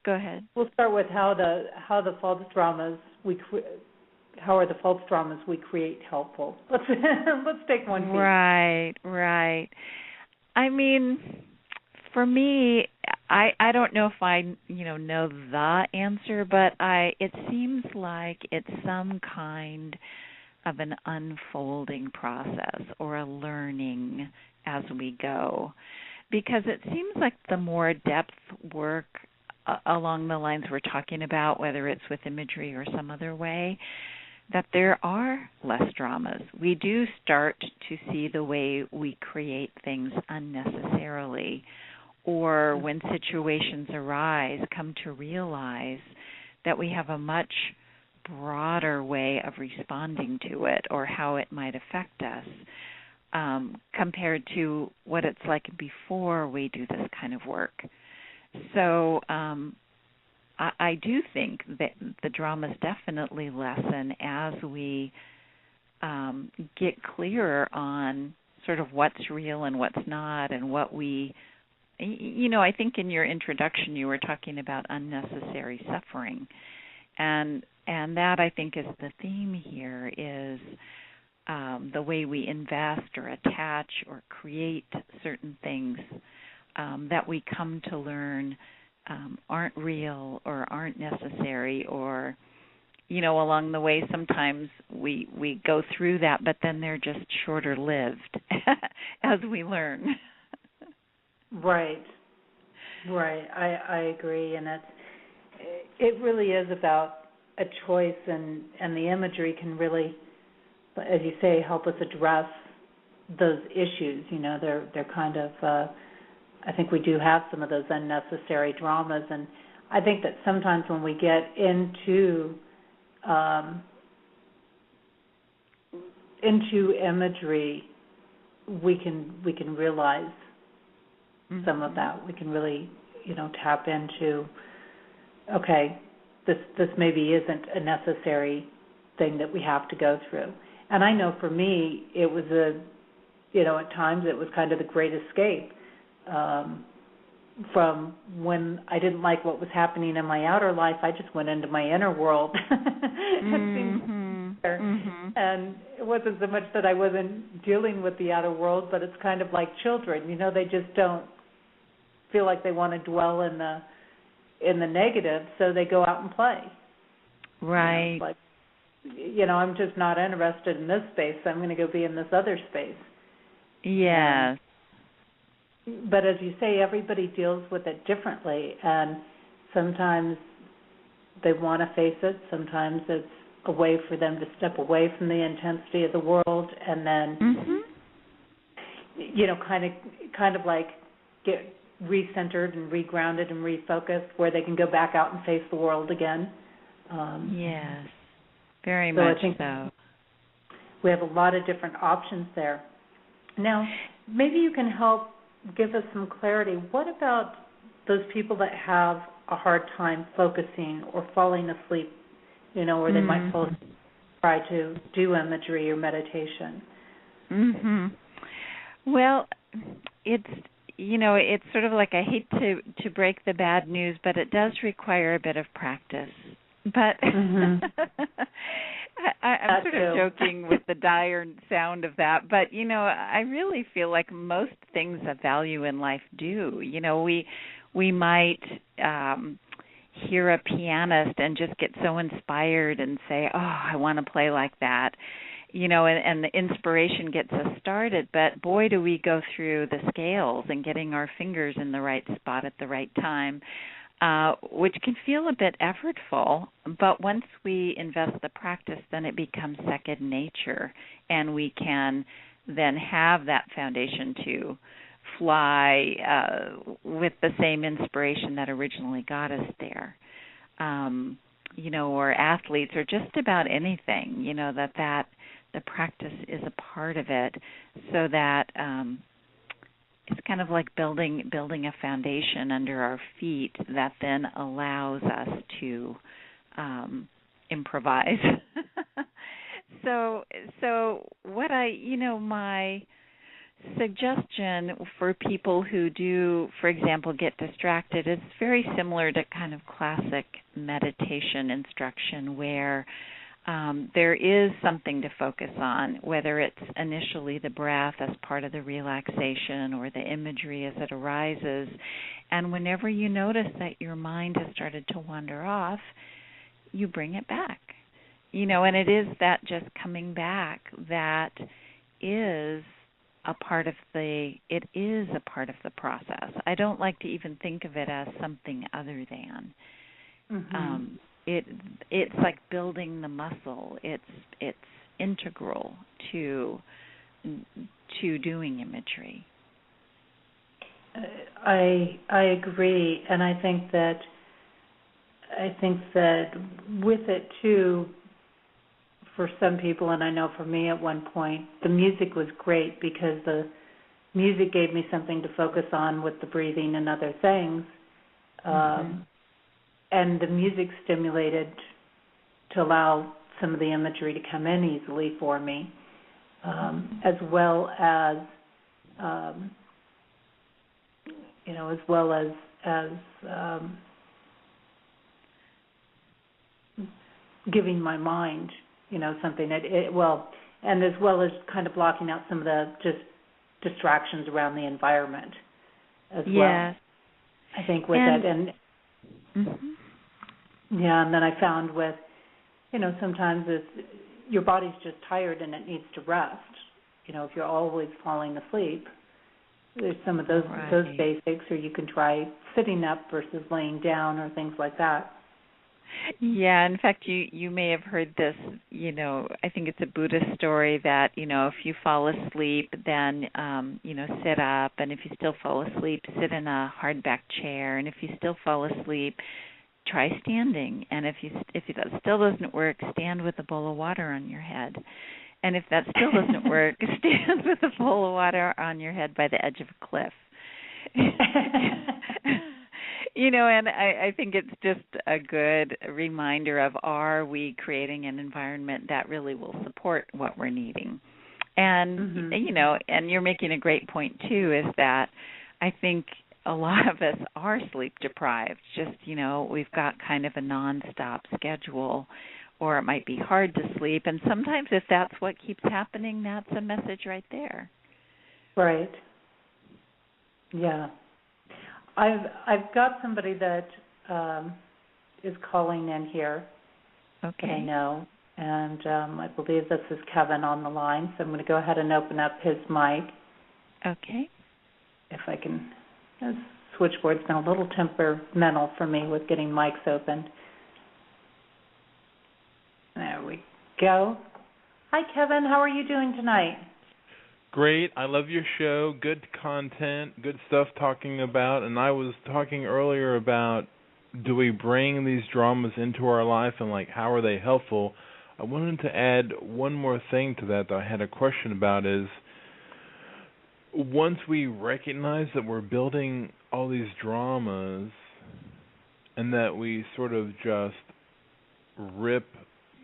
Go ahead. We'll start with how are the false dramas we create helpful? Let's take one piece. Right. I mean, for me, I don't know if I know the answer, but it seems like it's some kind of an unfolding process or a learning as we go, because it seems like the more depth work along the lines we're talking about, whether it's with imagery or some other way, that there are less dramas. We do start to see the way we create things unnecessarily, or when situations arise, come to realize that we have a much broader way of responding to it or how it might affect us, compared to what it's like before we do this kind of work. So I do think that the dramas definitely lessen as we get clearer on sort of what's real and what's not, and what we, I think in your introduction you were talking about unnecessary suffering, and that I think is the theme here, is the way we invest or attach or create certain things that we come to learn aren't real or aren't necessary, or, along the way sometimes we go through that, but then they're just shorter lived as we learn. Right. I agree, and it really is about a choice, and the imagery can really, as you say, help us address those issues. They're kind of I think we do have some of those unnecessary dramas, and I think that sometimes when we get into imagery, we can realize some of that. We can really, tap into, okay, this maybe isn't a necessary thing that we have to go through. And I know for me, it was at times it was kind of the great escape. From when I didn't like what was happening in my outer life, I just went into my inner world. And it wasn't so much that I wasn't dealing with the outer world, but it's kind of like children. They just don't feel like they want to dwell in the negative, so they go out and play. Right. I'm just not interested in this space, so I'm going to go be in this other space. Yes. But as you say, everybody deals with it differently, and sometimes they want to face it. Sometimes it's a way for them to step away from the intensity of the world, and then, kind of like get recentered and regrounded and refocused, where they can go back out and face the world again. Yes, very much I think so. We have a lot of different options there. Now, maybe you can help give us some clarity. What about those people that have a hard time focusing or falling asleep, where they might try to do imagery or meditation? Well, it's sort of like, I hate to break the bad news, but it does require a bit of practice. But I'm sort of joking with the dire sound of that, but I really feel like most things of value in life do. We might hear a pianist and just get so inspired and say, oh, I want to play like that, and the inspiration gets us started. But boy, do we go through the scales and getting our fingers in the right spot at the right time, which can feel a bit effortful. But once we invest the practice, then it becomes second nature, and we can then have that foundation to fly with the same inspiration that originally got us there. Or athletes, or just about anything, that the practice is a part of it, so that it's kind of like building a foundation under our feet that then allows us to improvise. So what my suggestion for people who do, for example, get distracted is very similar to kind of classic meditation instruction, where there is something to focus on, whether it's initially the breath as part of the relaxation or the imagery as it arises. And whenever you notice that your mind has started to wander off, you bring it back. And it is that just coming back that is a part of the process. I don't like to even think of it as something other than. Mm-hmm. It's like building the muscle. It's integral to doing imagery. I agree, and I think that with it too, for some people, and I know for me at one point, the music was great because the music gave me something to focus on with the breathing and other things. And the music stimulated to allow some of the imagery to come in easily for me, as well as giving my mind, something and as well as kind of blocking out some of the just distractions around the environment as well. I think with it, and and then I found with, sometimes your body's just tired and it needs to rest. If you're always falling asleep, there's some of those basics, or you can try sitting up versus laying down or things like that. Yeah, in fact, you may have heard this, I think it's a Buddhist story that, if you fall asleep, then, sit up, and if you still fall asleep, sit in a hardback chair, and if you still fall asleep, try standing, and if that still doesn't work, stand with a bowl of water on your head. And if that still doesn't work, stand with a bowl of water on your head by the edge of a cliff. And I think it's just a good reminder of, are we creating an environment that really will support what we're needing? And, and you're making a great point, too, is that I think a lot of us are sleep deprived. Just, we've got kind of a nonstop schedule, or it might be hard to sleep. And sometimes if that's what keeps happening, that's a message right there. Right. Yeah. I've got somebody that is calling in here. Okay. I know, and I believe this is Kevin on the line, so I'm going to go ahead and open up his mic. Okay. If I can. This switchboard's been a little temperamental for me with getting mics open. There we go. Hi, Kevin. How are you doing tonight? Great. I love your show. Good content, good stuff talking about. And I was talking earlier about, do we bring these dramas into our life, and how are they helpful? I wanted to add one more thing to that I had a question about, is once we recognize that we're building all these dramas and that we sort of just rip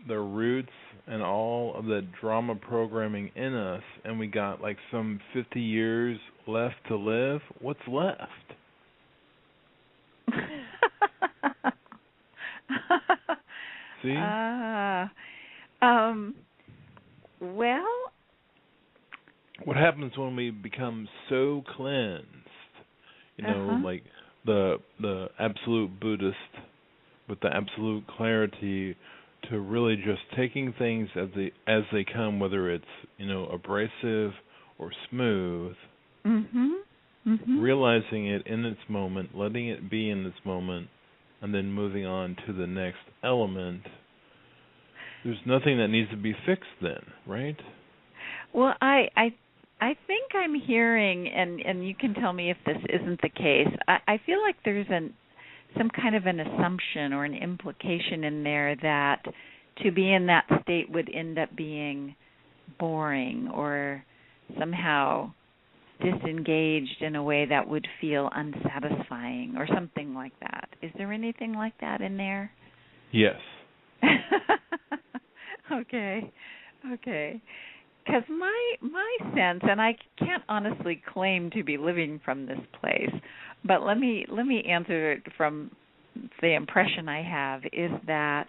the roots and all of the drama programming in us, and we got some 50 years left to live, what's left? See? Well, what happens when we become so cleansed? Like the absolute Buddhist with the absolute clarity to really just taking things as they come, whether it's, abrasive or smooth, realizing it in its moment, letting it be in its moment, and then moving on to the next element. There's nothing that needs to be fixed then, right? Well, I think I'm hearing, and you can tell me if this isn't the case, I feel like there's some kind of an assumption or an implication in there that to be in that state would end up being boring or somehow disengaged in a way that would feel unsatisfying or something like that. Is there anything like that in there? Yes. Okay. Because my sense, and I can't honestly claim to be living from this place, but let me answer it from the impression I have, is that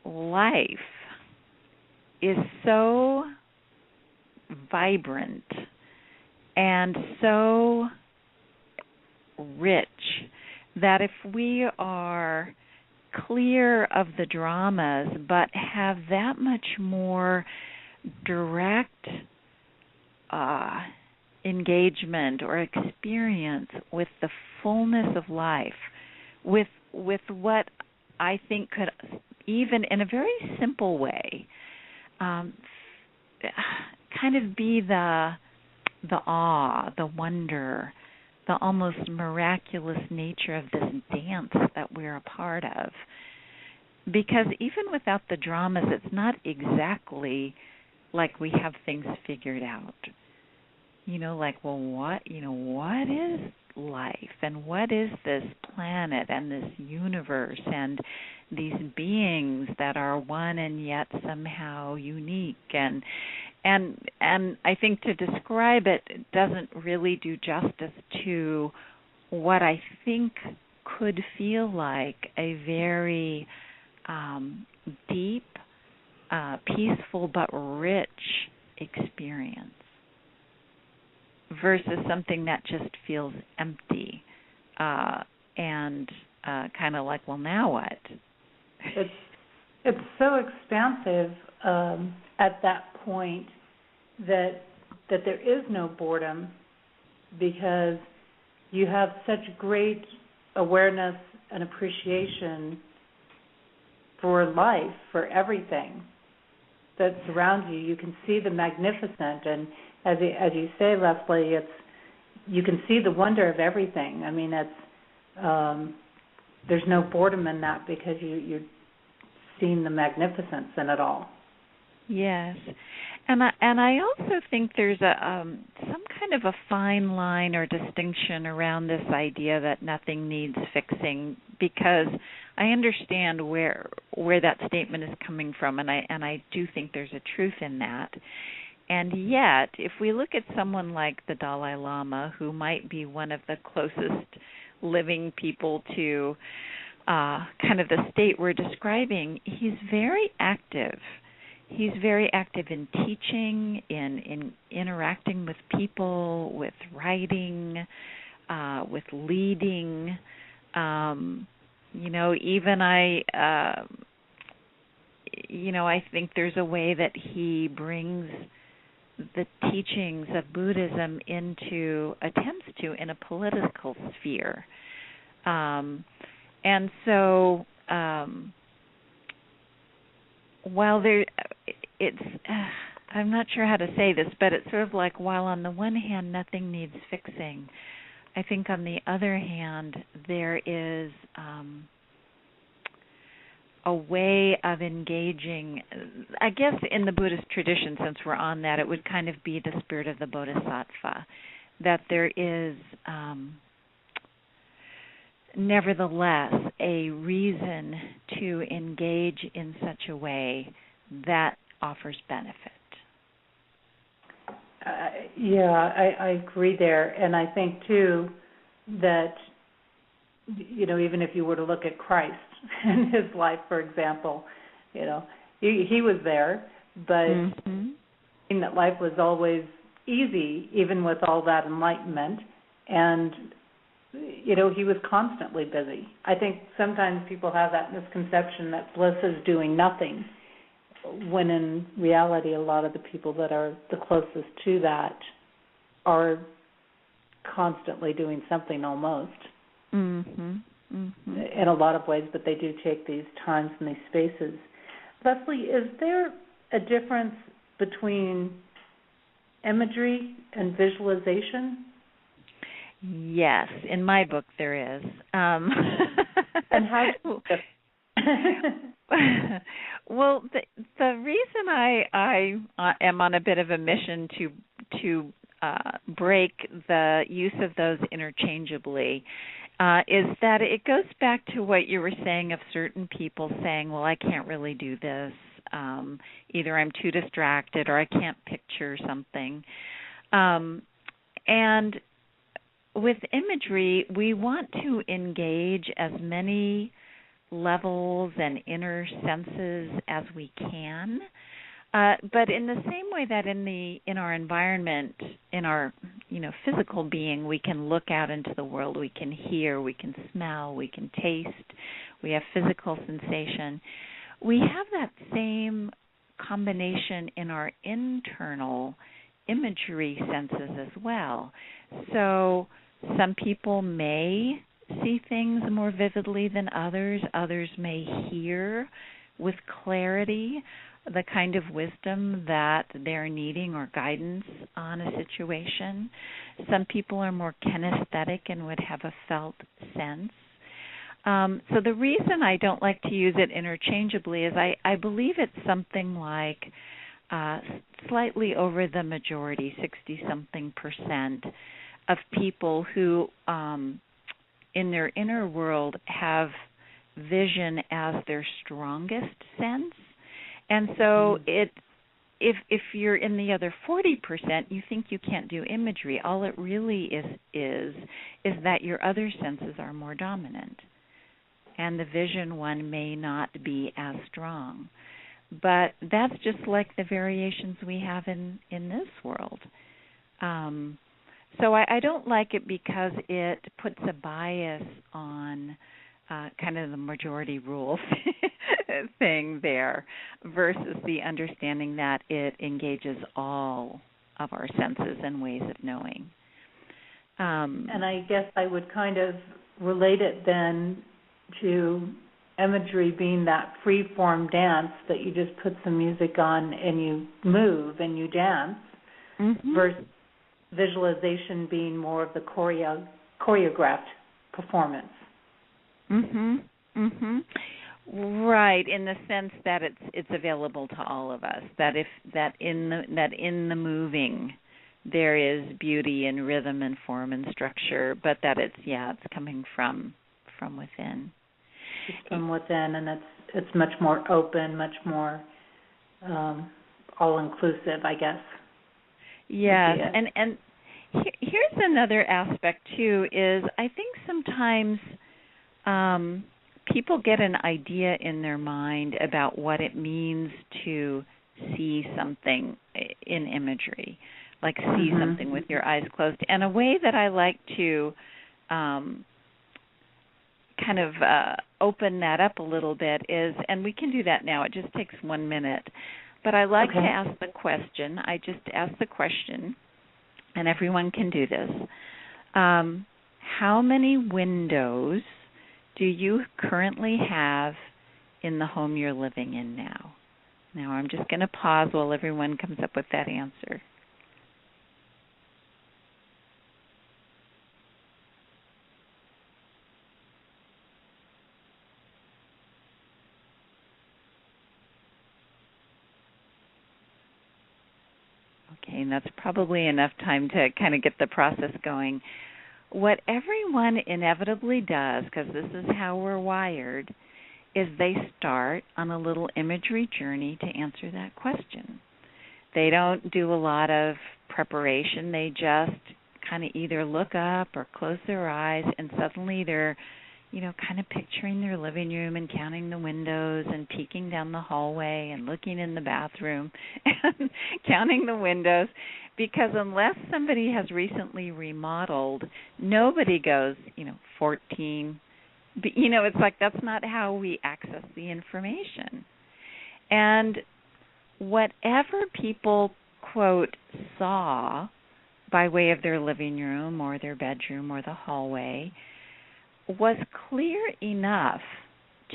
life is so vibrant and so rich that if we are clear of the dramas but have that much more direct engagement or experience with the fullness of life, with what I think could, even in a very simple way, kind of be the awe, the wonder, the almost miraculous nature of this dance that we're a part of. Because even without the dramas, it's not exactly like we have things figured out. What is life and what is this planet and this universe and these beings that are one and yet somehow unique, and I think to describe it doesn't really do justice to what I think could feel like a very deep, peaceful but rich experience versus something that just feels empty and kind of like, well, now what? It's so expansive at that point that there is no boredom, because you have such great awareness and appreciation for life, for everything that surrounds you. You can see the magnificent, and as you say, Leslie, you can see the wonder of everything. I mean, there's no boredom in that because you're seeing the magnificence in it all. Yes, and I also think there's some kind of a fine line or distinction around this idea that nothing needs fixing, because I understand where that statement is coming from, and I do think there's a truth in that. And yet, if we look at someone like the Dalai Lama, who might be one of the closest living people to kind of the state we're describing, he's very active. He's very active in teaching, in interacting with people, with writing, with leading. Even I think there's a way that he brings the teachings of Buddhism attempts to in a political sphere. And so while I'm not sure how to say this, but it's sort of like, while on the one hand nothing needs fixing, I think on the other hand there is a way of engaging. I guess in the Buddhist tradition, since we're on that, it would kind of be the spirit of the Bodhisattva, that there is nevertheless a reason to engage in such a way that offers benefit. I agree there. And I think, too, that, even if you were to look at Christ and his life, for example, he was there, but that life was always easy, even with all that enlightenment. And he was constantly busy. I think sometimes people have that misconception that bliss is doing nothing, when in reality a lot of the people that are the closest to that are constantly doing something almost. Mm-hmm. Mm-hmm. In a lot of ways, but they do take these times and these spaces. Leslie, is there a difference between imagery and visualization? Yes, in my book there is. And how? Well, the reason I am on a bit of a mission to break the use of those interchangeably is that it goes back to what you were saying of certain people saying, well, I can't really do this. Either I'm too distracted or I can't picture something. And with imagery, we want to engage as many levels and inner senses as we can. But in the same way that in our environment, in our physical being, we can look out into the world, we can hear, we can smell, we can taste, we have physical sensation. We have that same combination in our internal imagery senses as well. So some people may see things more vividly than others. Others may hear with clarity the kind of wisdom that they're needing or guidance on a situation. Some people are more kinesthetic and would have a felt sense. So the reason I don't like to use it interchangeably is I believe it's something like slightly over the majority, 60-something% of people who in their inner world have vision as their strongest sense. And so if you're in the other 40%, you think you can't do imagery. All it really is that your other senses are more dominant. And the vision one may not be as strong. But that's just like the variations we have in this world. So I don't like it because it puts a bias on kind of the majority rule thing there versus the understanding that it engages all of our senses and ways of knowing. And I guess I would kind of relate it then to imagery being that free-form dance that you just put some music on and you move and you dance, versus visualization being more of the choreographed performance. Right, in the sense that it's available to all of us. That in the moving there is beauty and rhythm and form and structure, but that it's coming from within. It's from within, and it's much more open, much more all-inclusive, I guess. Yes, and here's another aspect too. Is I think sometimes people get an idea in their mind about what it means to see something in imagery, like see something with your eyes closed. And a way that I like to kind of open that up a little bit is, and we can do that now, it just takes 1 minute, but I like to ask the question. I just ask the question, and everyone can do this. How many windows do you currently have in the home you're living in now? Now I'm just going to pause while everyone comes up with that answer. Okay, and that's probably enough time to kind of get the process going. What everyone inevitably does, because this is how we're wired, is they start on a little imagery journey to answer that question. They don't do a lot of preparation. They just kind of either look up or close their eyes, and suddenly they're, kind of picturing their living room and counting the windows and peeking down the hallway and looking in the bathroom and counting the windows, because unless somebody has recently remodeled, nobody goes, 14. But, it's like that's not how we access the information. And whatever people, quote, saw by way of their living room or their bedroom or the hallway was clear enough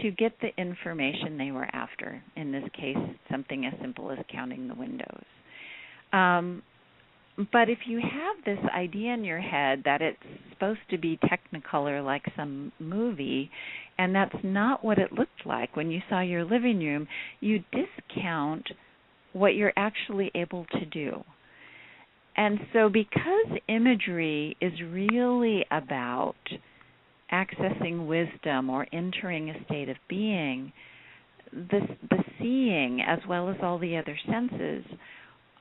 to get the information they were after. In this case, something as simple as counting the windows. But if you have this idea in your head that it's supposed to be Technicolor like some movie, and that's not what it looked like when you saw your living room, you discount what you're actually able to do. And so because imagery is really about accessing wisdom or entering a state of being, the seeing as well as all the other senses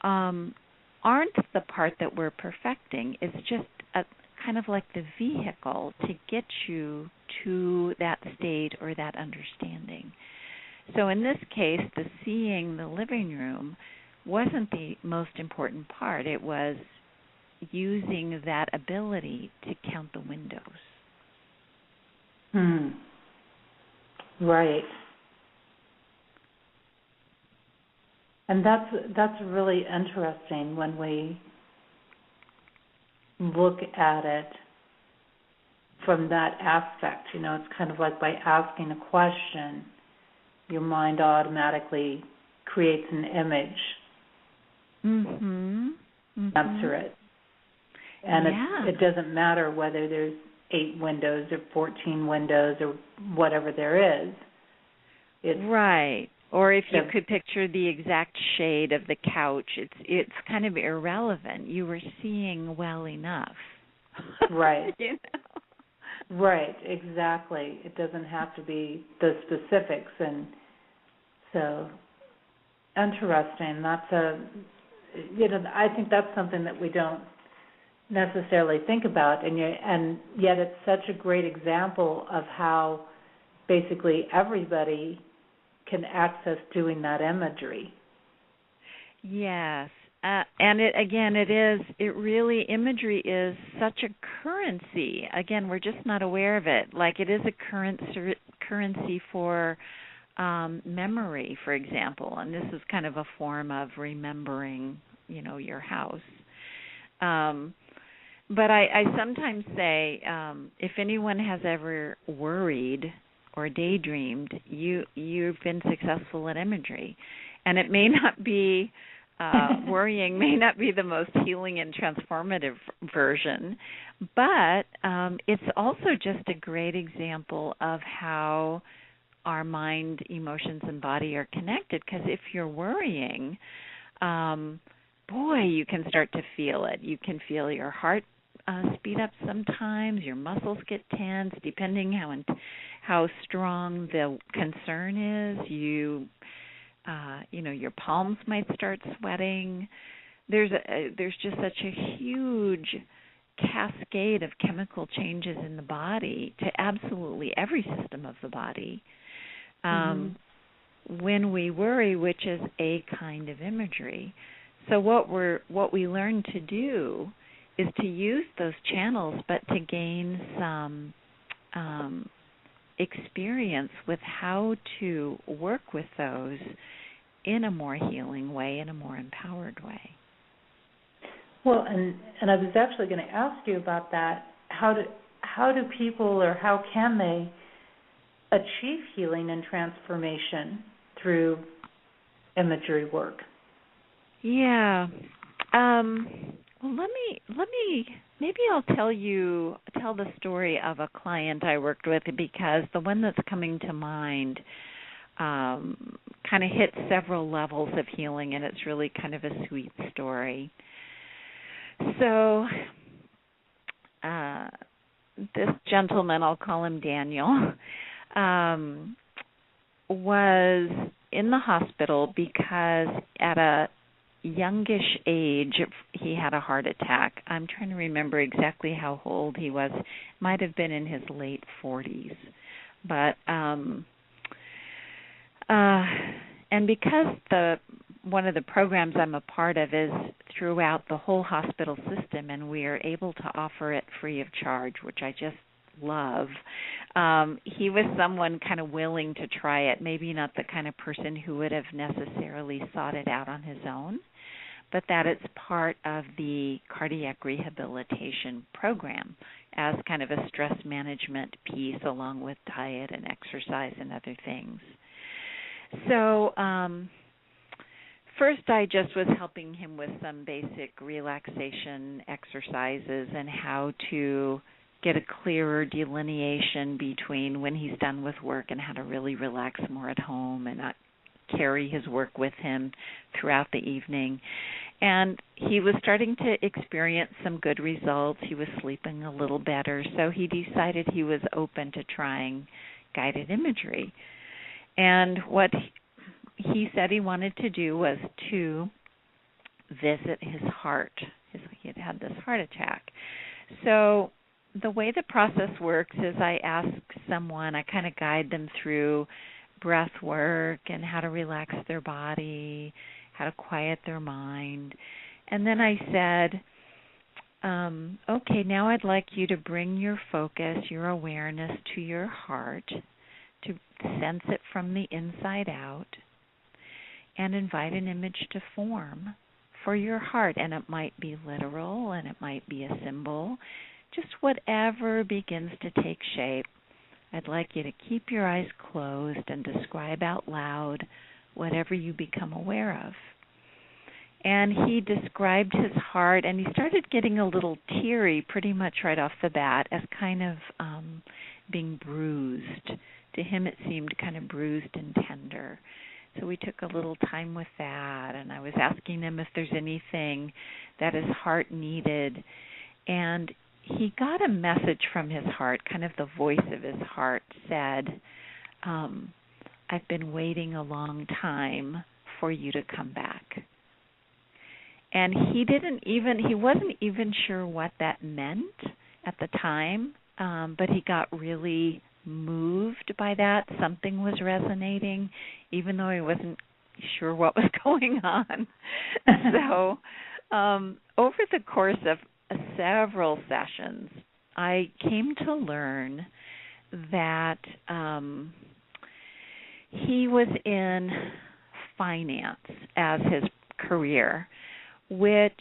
aren't the part that we're perfecting. It's just a kind of like the vehicle to get you to that state or that understanding. So in this case, the seeing the living room wasn't the most important part. It was using that ability to count the windows. Right. And that's really interesting when we look at it from that aspect. It's kind of like by asking a question, your mind automatically creates an image. Answer it. And it doesn't matter whether there's 8 windows or 14 windows or whatever there is. Right. Or if you could picture the exact shade of the couch, it's kind of irrelevant. You were seeing well enough. Right. Right, exactly. It doesn't have to be the specifics. And so, interesting. That's I think that's something that we don't necessarily think about, and yet it's such a great example of how basically everybody can access doing that imagery. Yes, and imagery is such a currency. Again, we're just not aware of it. Like it is a currency for memory, for example, and this is kind of a form of remembering, your house. But I sometimes say, if anyone has ever worried or daydreamed, you've been successful at imagery. And it may not be, worrying may not be the most healing and transformative version, but it's also just a great example of how our mind, emotions, and body are connected. Because if you're worrying, boy, you can start to feel it. You can feel your heart speed up sometimes. Your muscles get tense, depending how strong the concern is. Your palms might start sweating. There's just such a huge cascade of chemical changes in the body to absolutely every system of the body. When we worry, which is a kind of imagery. So what we learn to do is to use those channels, but to gain some experience with how to work with those in a more healing way, in a more empowered way. Well, and I was actually going to ask you about that. How do people, or how can they achieve healing and transformation through imagery work? Yeah. Well, maybe I'll tell the story of a client I worked with, because the one that's coming to mind kind of hits several levels of healing, and it's really kind of a sweet story. So this gentleman, I'll call him Daniel, was in the hospital because at youngish age, he had a heart attack. I'm trying to remember exactly how old he was. Might have been in his late 40s. But and because one of the programs I'm a part of is throughout the whole hospital system, and we are able to offer it free of charge, which I just love. He was someone kind of willing to try it, maybe not the kind of person who would have necessarily sought it out on his own, but that it's part of the cardiac rehabilitation program as kind of a stress management piece along with diet and exercise and other things. So first I just was helping him with some basic relaxation exercises and how to get a clearer delineation between when he's done with work and how to really relax more at home and not carry his work with him throughout the evening. And he was starting to experience some good results. He was sleeping a little better, so he decided he was open to trying guided imagery. And what he said he wanted to do was to visit his heart. He had this heart attack. So the way the process works is I ask someone, I kind of guide them through breath work and how to relax their body, how to quiet their mind. And then I said, okay, now I'd like you to bring your focus, your awareness to your heart, to sense it from the inside out, and invite an image to form for your heart. And it might be literal and it might be a symbol, just whatever begins to take shape. I'd like you to keep your eyes closed and describe out loud whatever you become aware of. And he described his heart, and he started getting a little teary pretty much right off the bat as kind of being bruised. To him it seemed kind of bruised and tender. So we took a little time with that, and I was asking him if there's anything that his heart needed. And he got a message from his heart, kind of the voice of his heart said, I've been waiting a long time for you to come back. And he wasn't even sure what that meant at the time, but he got really moved by that. Something was resonating, even though he wasn't sure what was going on. So over the course of several sessions, I came to learn that he was in finance as his career, which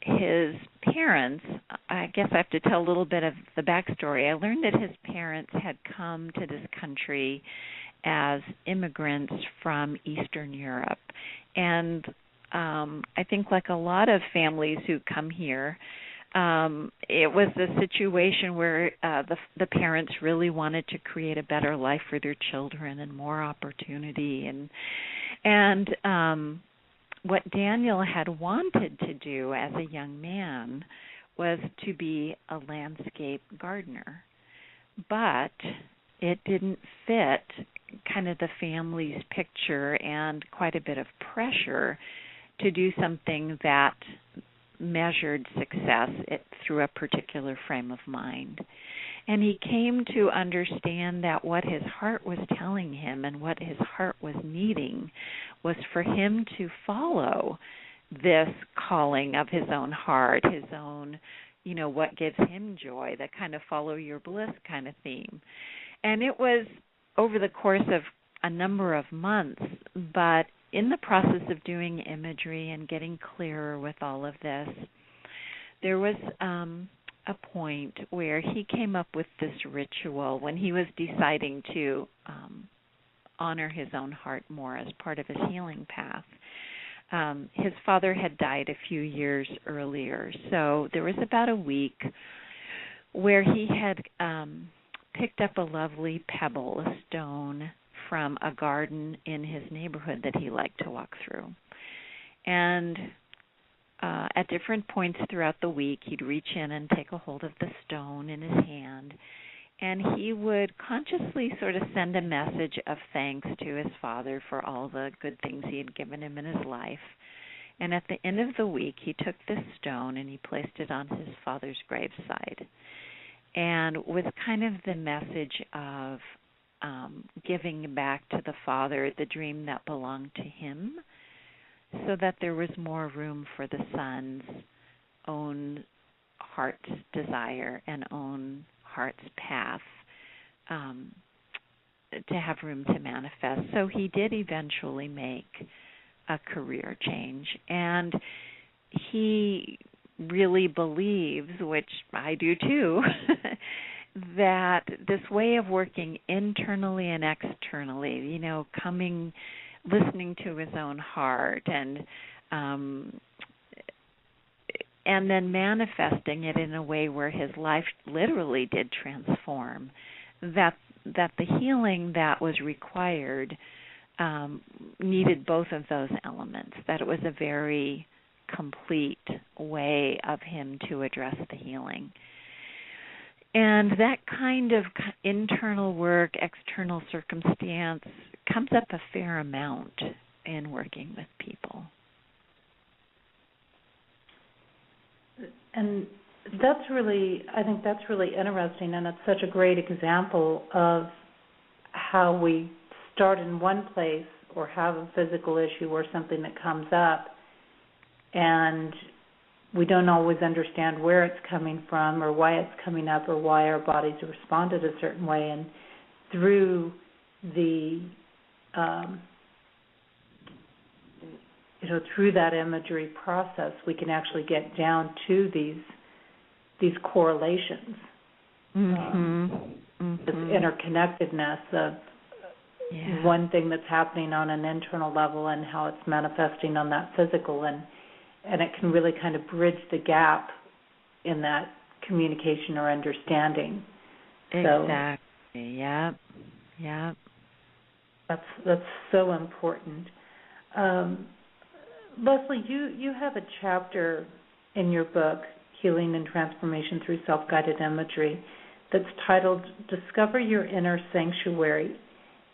his parents, I guess I have to tell a little bit of the backstory. I learned that his parents had come to this country as immigrants from Eastern Europe. And I think like a lot of families who come here, it was a situation where the parents really wanted to create a better life for their children and more opportunity. And what Daniel had wanted to do as a young man was to be a landscape gardener. But it didn't fit kind of the family's picture and quite a bit of pressure to do something that measured success through a particular frame of mind. And he came to understand that what his heart was telling him and what his heart was needing was for him to follow this calling of his own heart, his own, what gives him joy, the kind of follow your bliss kind of theme. And it was over the course of a number of months, but in the process of doing imagery and getting clearer with all of this, there was a point where he came up with this ritual when he was deciding to honor his own heart more as part of his healing path. His father had died a few years earlier, so there was about a week where he had picked up a lovely pebble, a stone, from a garden in his neighborhood that he liked to walk through. And at different points throughout the week, he'd reach in and take a hold of the stone in his hand And he would consciously sort of send a message of thanks to his father for all the good things he had given him in his life. And at the end of the week, he took this stone and he placed it on his father's graveside. And with kind of the message of giving back to the father the dream that belonged to him, so that there was more room for the son's own heart's desire and own heart's path to have room to manifest. So he did eventually make a career change, and he really believes, which I do too, that this way of working internally and externally, listening to his own heart and then manifesting it in a way where his life literally did transform, that the healing that was required needed both of those elements, that it was a very complete way of him to address the healing. And that kind of internal work, external circumstance comes up a fair amount in working with people. And I think that's really interesting, and it's such a great example of how we start in one place or have a physical issue or something that comes up, and we don't always understand where it's coming from or why it's coming up or why our bodies responded a certain way. And through through that imagery process, we can actually get down to these correlations, this interconnectedness of one thing that's happening on an internal level and how it's manifesting on that physical, and it can really kind of bridge the gap in that communication or understanding. Exactly. Yeah. That's so important. Leslie, you have a chapter in your book, Healing and Transformation Through Self-Guided Imagery, that's titled Discover Your Inner Sanctuary.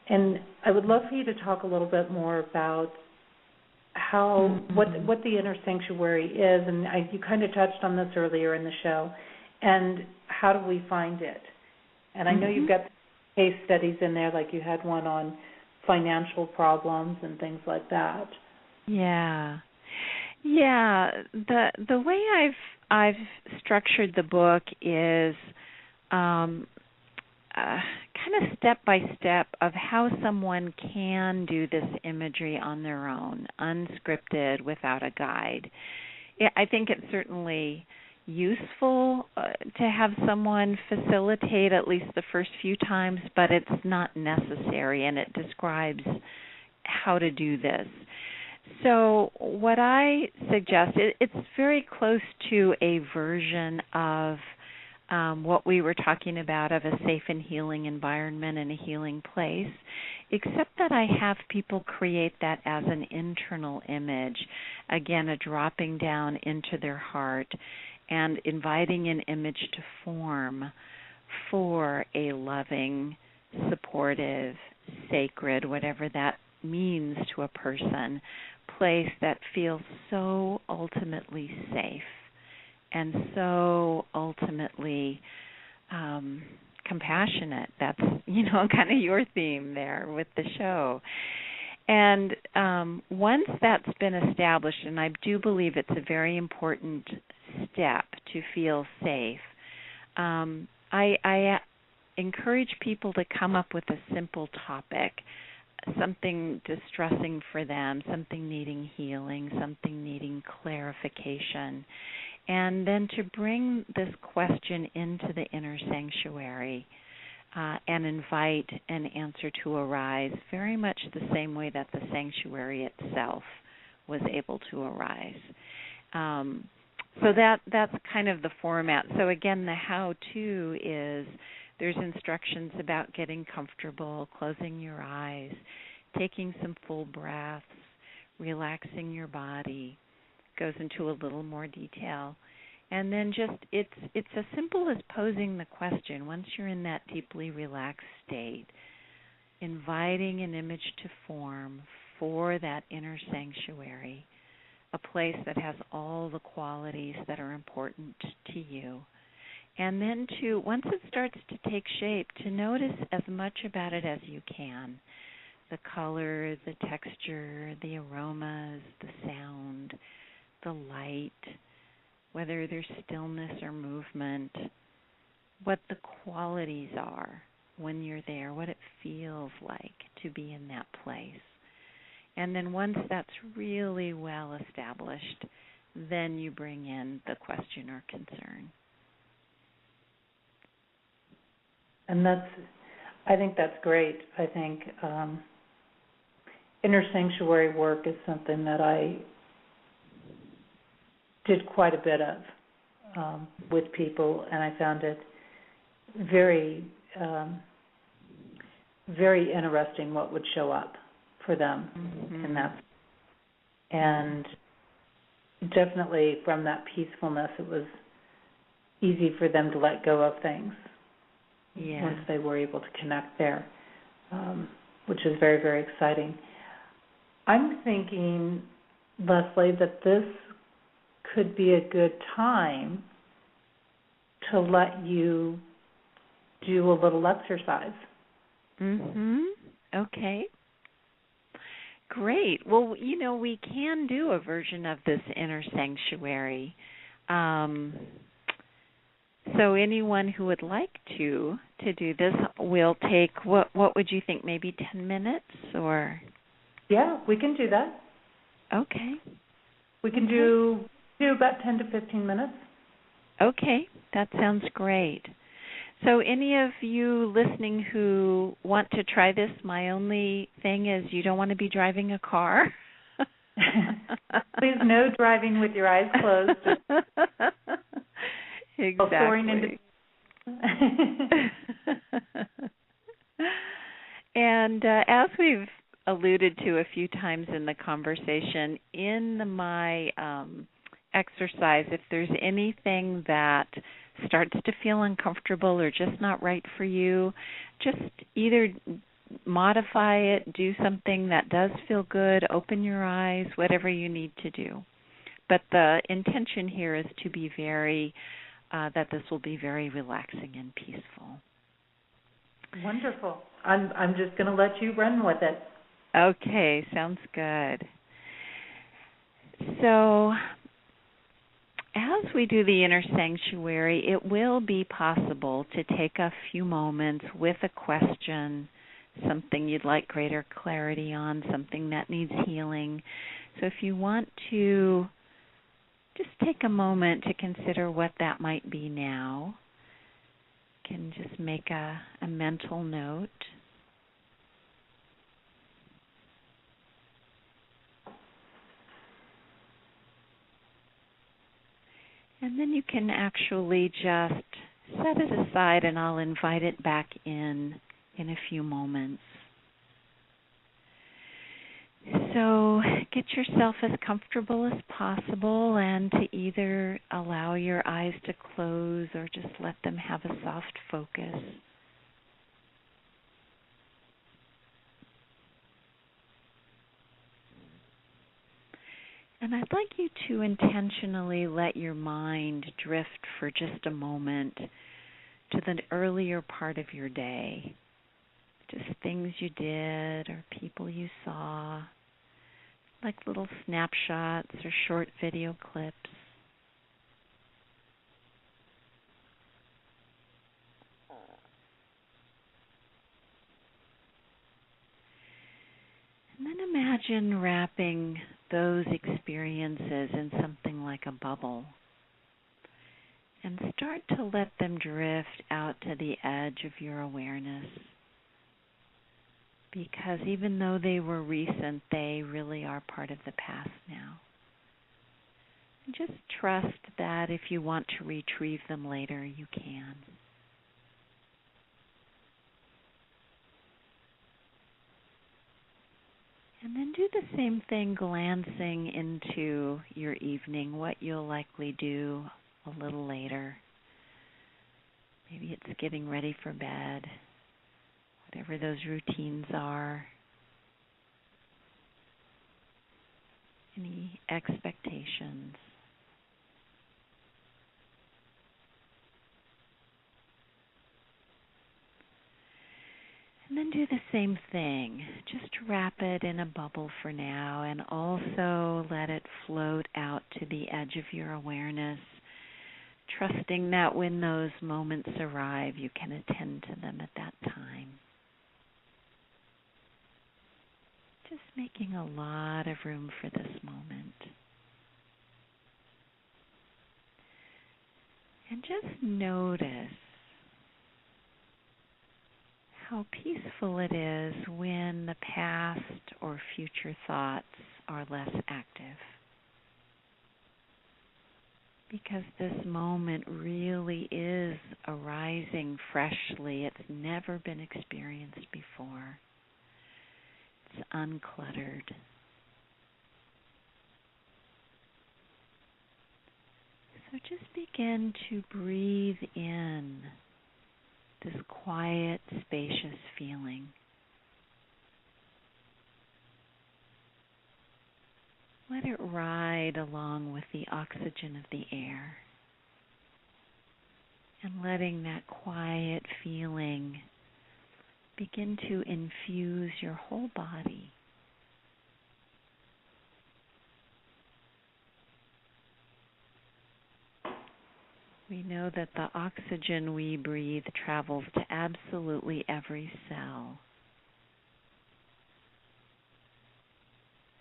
And I would love for you to talk a little bit more about what the inner sanctuary is, and you kind of touched on this earlier in the show, and how do we find it? And I know you've got case studies in there, like you had one on financial problems and things like that. Yeah. The way I've structured the book is kind of step by step of how someone can do this imagery on their own, unscripted, without a guide. I think it's certainly useful to have someone facilitate at least the first few times, but it's not necessary, and it describes how to do this. So what I suggest, it's very close to a version of what we were talking about, of a safe and healing environment and a healing place, except that I have people create that as an internal image, again, a dropping down into their heart and inviting an image to form for a loving, supportive, sacred, whatever that means to a person, place that feels so ultimately safe and so ultimately compassionate. That's, kind of your theme there with the show. And once that's been established, and I do believe it's a very important step to feel safe, I encourage people to come up with a simple topic, something distressing for them, something needing healing, something needing clarification, and then to bring this question into the inner sanctuary and invite an answer to arise, very much the same way that the sanctuary itself was able to arise. So that's kind of the format. So again, the how-to is there's instructions about getting comfortable, closing your eyes, taking some full breaths, relaxing your body, goes into a little more detail. And then just it's as simple as posing the question. Once you're in that deeply relaxed state, inviting an image to form for that inner sanctuary, a place that has all the qualities that are important to you. And then once it starts to take shape, to notice as much about it as you can. The color, the texture, the aromas, the sound, the light, whether there's stillness or movement, what the qualities are when you're there, what it feels like to be in that place. And then once that's really well established, then you bring in the question or concern. And I think that's great. I think inner sanctuary work is something that I did quite a bit of with people, and I found it very, very interesting what would show up for them in that. And definitely from that peacefulness, it was easy for them to let go of things once they were able to connect there, which is very, very exciting. I'm thinking, Leslie, that this could be a good time to let you do a little exercise. Okay. Great. Well, we can do a version of this inner sanctuary. So anyone who would like to do this will take, what would you think, maybe 10 minutes or? Yeah, we can do that. Okay. We can do about 10 to 15 minutes. Okay, that sounds great. So any of you listening who want to try this, my only thing is you don't want to be driving a car. Please, no driving with your eyes closed. Exactly. And as we've alluded to a few times in the conversation, in my exercise, if there's anything that starts to feel uncomfortable or just not right for you, just either modify it, do something that does feel good, open your eyes, whatever you need to do. But the intention here is to be that this will be very relaxing and peaceful. Wonderful. I'm just going to let you run with it. Okay, sounds good. So as we do the inner sanctuary, it will be possible to take a few moments with a question, something you'd like greater clarity on, something that needs healing. So if you want to just take a moment to consider what that might be now, you can just make a mental note. And then you can actually just set it aside, and I'll invite it back in a few moments. So get yourself as comfortable as possible, and to either allow your eyes to close or just let them have a soft focus. And I'd like you to intentionally let your mind drift for just a moment to the earlier part of your day. Just things you did or people you saw, like little snapshots or short video clips. And then imagine wrapping those experiences in something like a bubble, and start to let them drift out to the edge of your awareness. Because even though they were recent, they really are part of the past now. And just trust that if you want to retrieve them later, you can. And then do the same thing, glancing into your evening, what you'll likely do a little later. Maybe it's getting ready for bed, whatever those routines are. Any expectations. And then do the same thing. Just wrap it in a bubble for now and also let it float out to the edge of your awareness, trusting that when those moments arrive, you can attend to them at that time. Just making a lot of room for this moment. And just notice how peaceful it is when the past or future thoughts are less active. Because this moment really is arising freshly. It's never been experienced before. It's uncluttered. So just begin to breathe in this quiet, spacious feeling. Let it ride along with the oxygen of the air. And letting that quiet feeling begin to infuse your whole body. We know that the oxygen we breathe travels to absolutely every cell.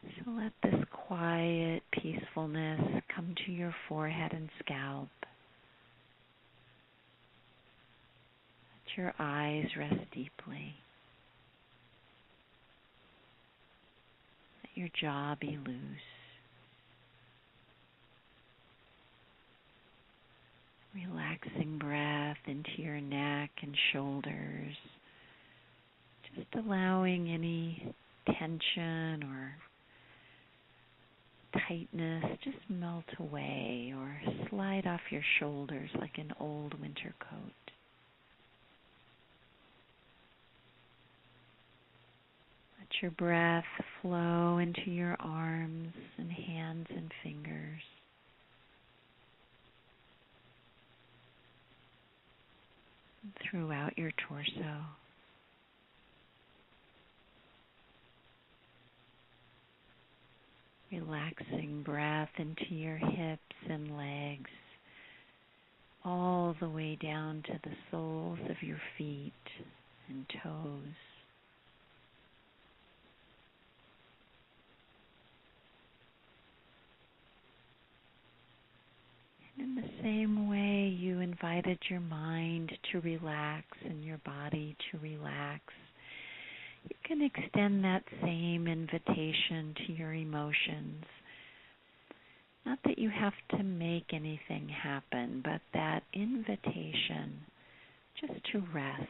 So let this quiet peacefulness come to your forehead and scalp. Let your eyes rest deeply. Let your jaw be loose. Relaxing breath into your neck and shoulders. Just allowing any tension or tightness just melt away or slide off your shoulders like an old winter coat. Let your breath flow into your arms and hands and fingers. And throughout your torso. Relaxing breath into your hips and legs, all the way down to the soles of your feet and toes. And in the same way you invited your mind to relax and your body to relax, you can extend that same invitation to your emotions. Not that you have to make anything happen, but that invitation just to rest.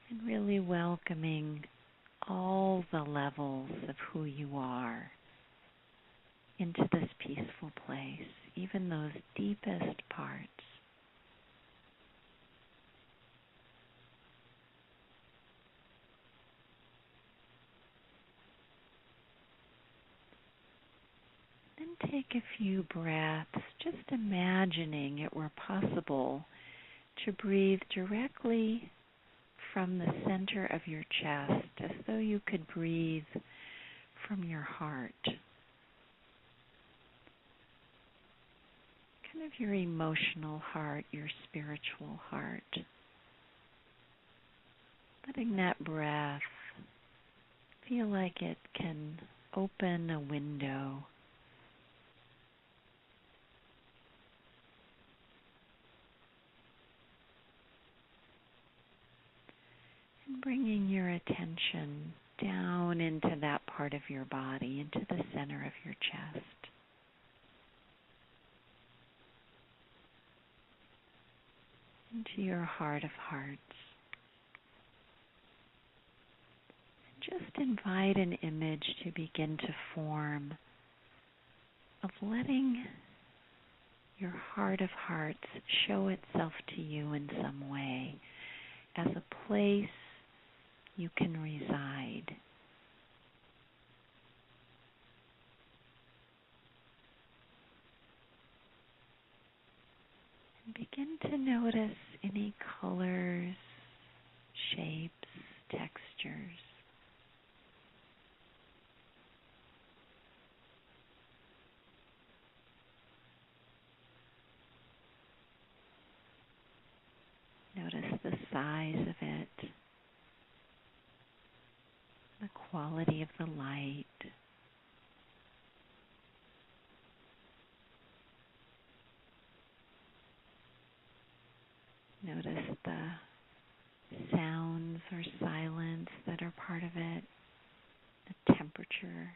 And really welcoming all the levels of who you are into this peaceful place, even those deepest parts. Then take a few breaths, just imagining it were possible to breathe directly from the center of your chest, as though you could breathe from your heart. Kind of your emotional heart, your spiritual heart. Letting that breath feel like it can open a window. And bringing your attention down into that part of your body, into the center of your chest. Into your heart of hearts. And just invite an image to begin to form of letting your heart of hearts show itself to you in some way as a place you can reside. And begin to notice any colors, shapes, textures. Notice the size of it, the quality of the light. Notice the sounds or silence that are part of it, the temperature.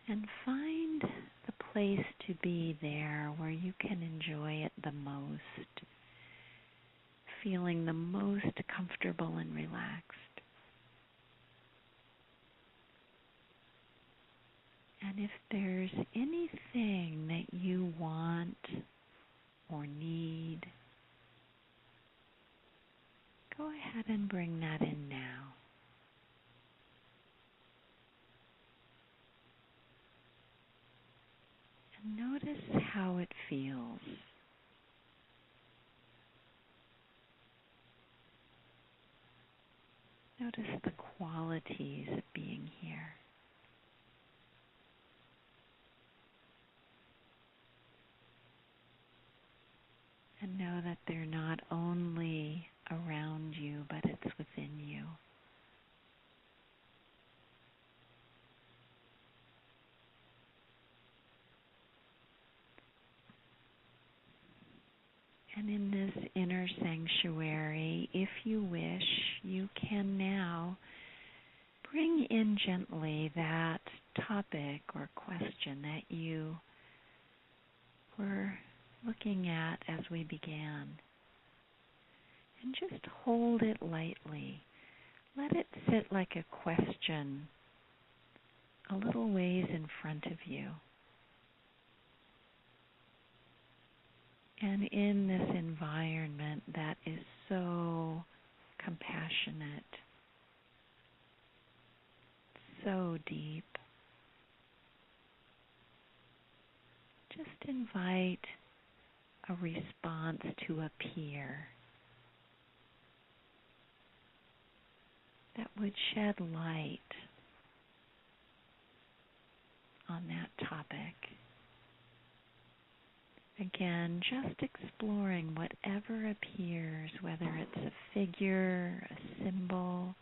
And find the place to be there where you can enjoy it the most, feeling the most comfortable and relaxed. And if there's anything that you want or need, go ahead and bring that in now. And notice how it feels. Notice the qualities of being here. And know that they're not only around you, but it's within you. And in this inner sanctuary, if you wish, you can now bring in gently that topic or question that you were looking at as we began. And just hold it lightly. Let it sit like a question a little ways in front of you. And in this environment that is so compassionate, so deep, just invite a response to appear that would shed light on that topic. Again, just exploring whatever appears, whether it's a figure, a symbol,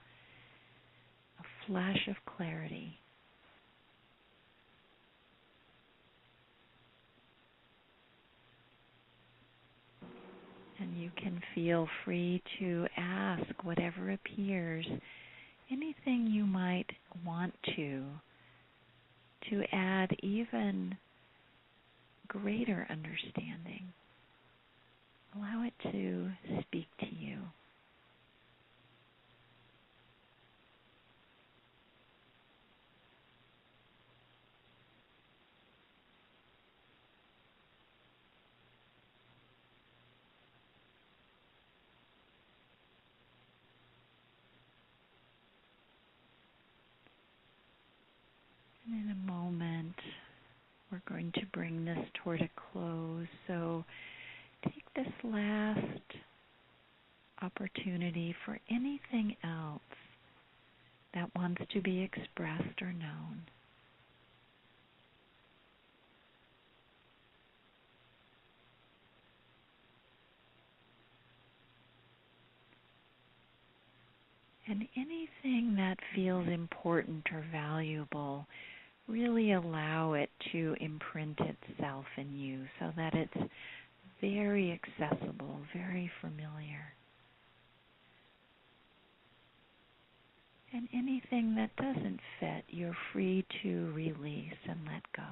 a flash of clarity. And you can feel free to ask whatever appears, anything you might want to add even greater understanding. Allow it to speak to you. And in a moment, we're going to bring this toward a close. So take this last opportunity for anything else that wants to be expressed or known. And anything that feels important or valuable, really allow it to imprint itself in you so that it's very accessible, very familiar. And anything that doesn't fit, you're free to release and let go.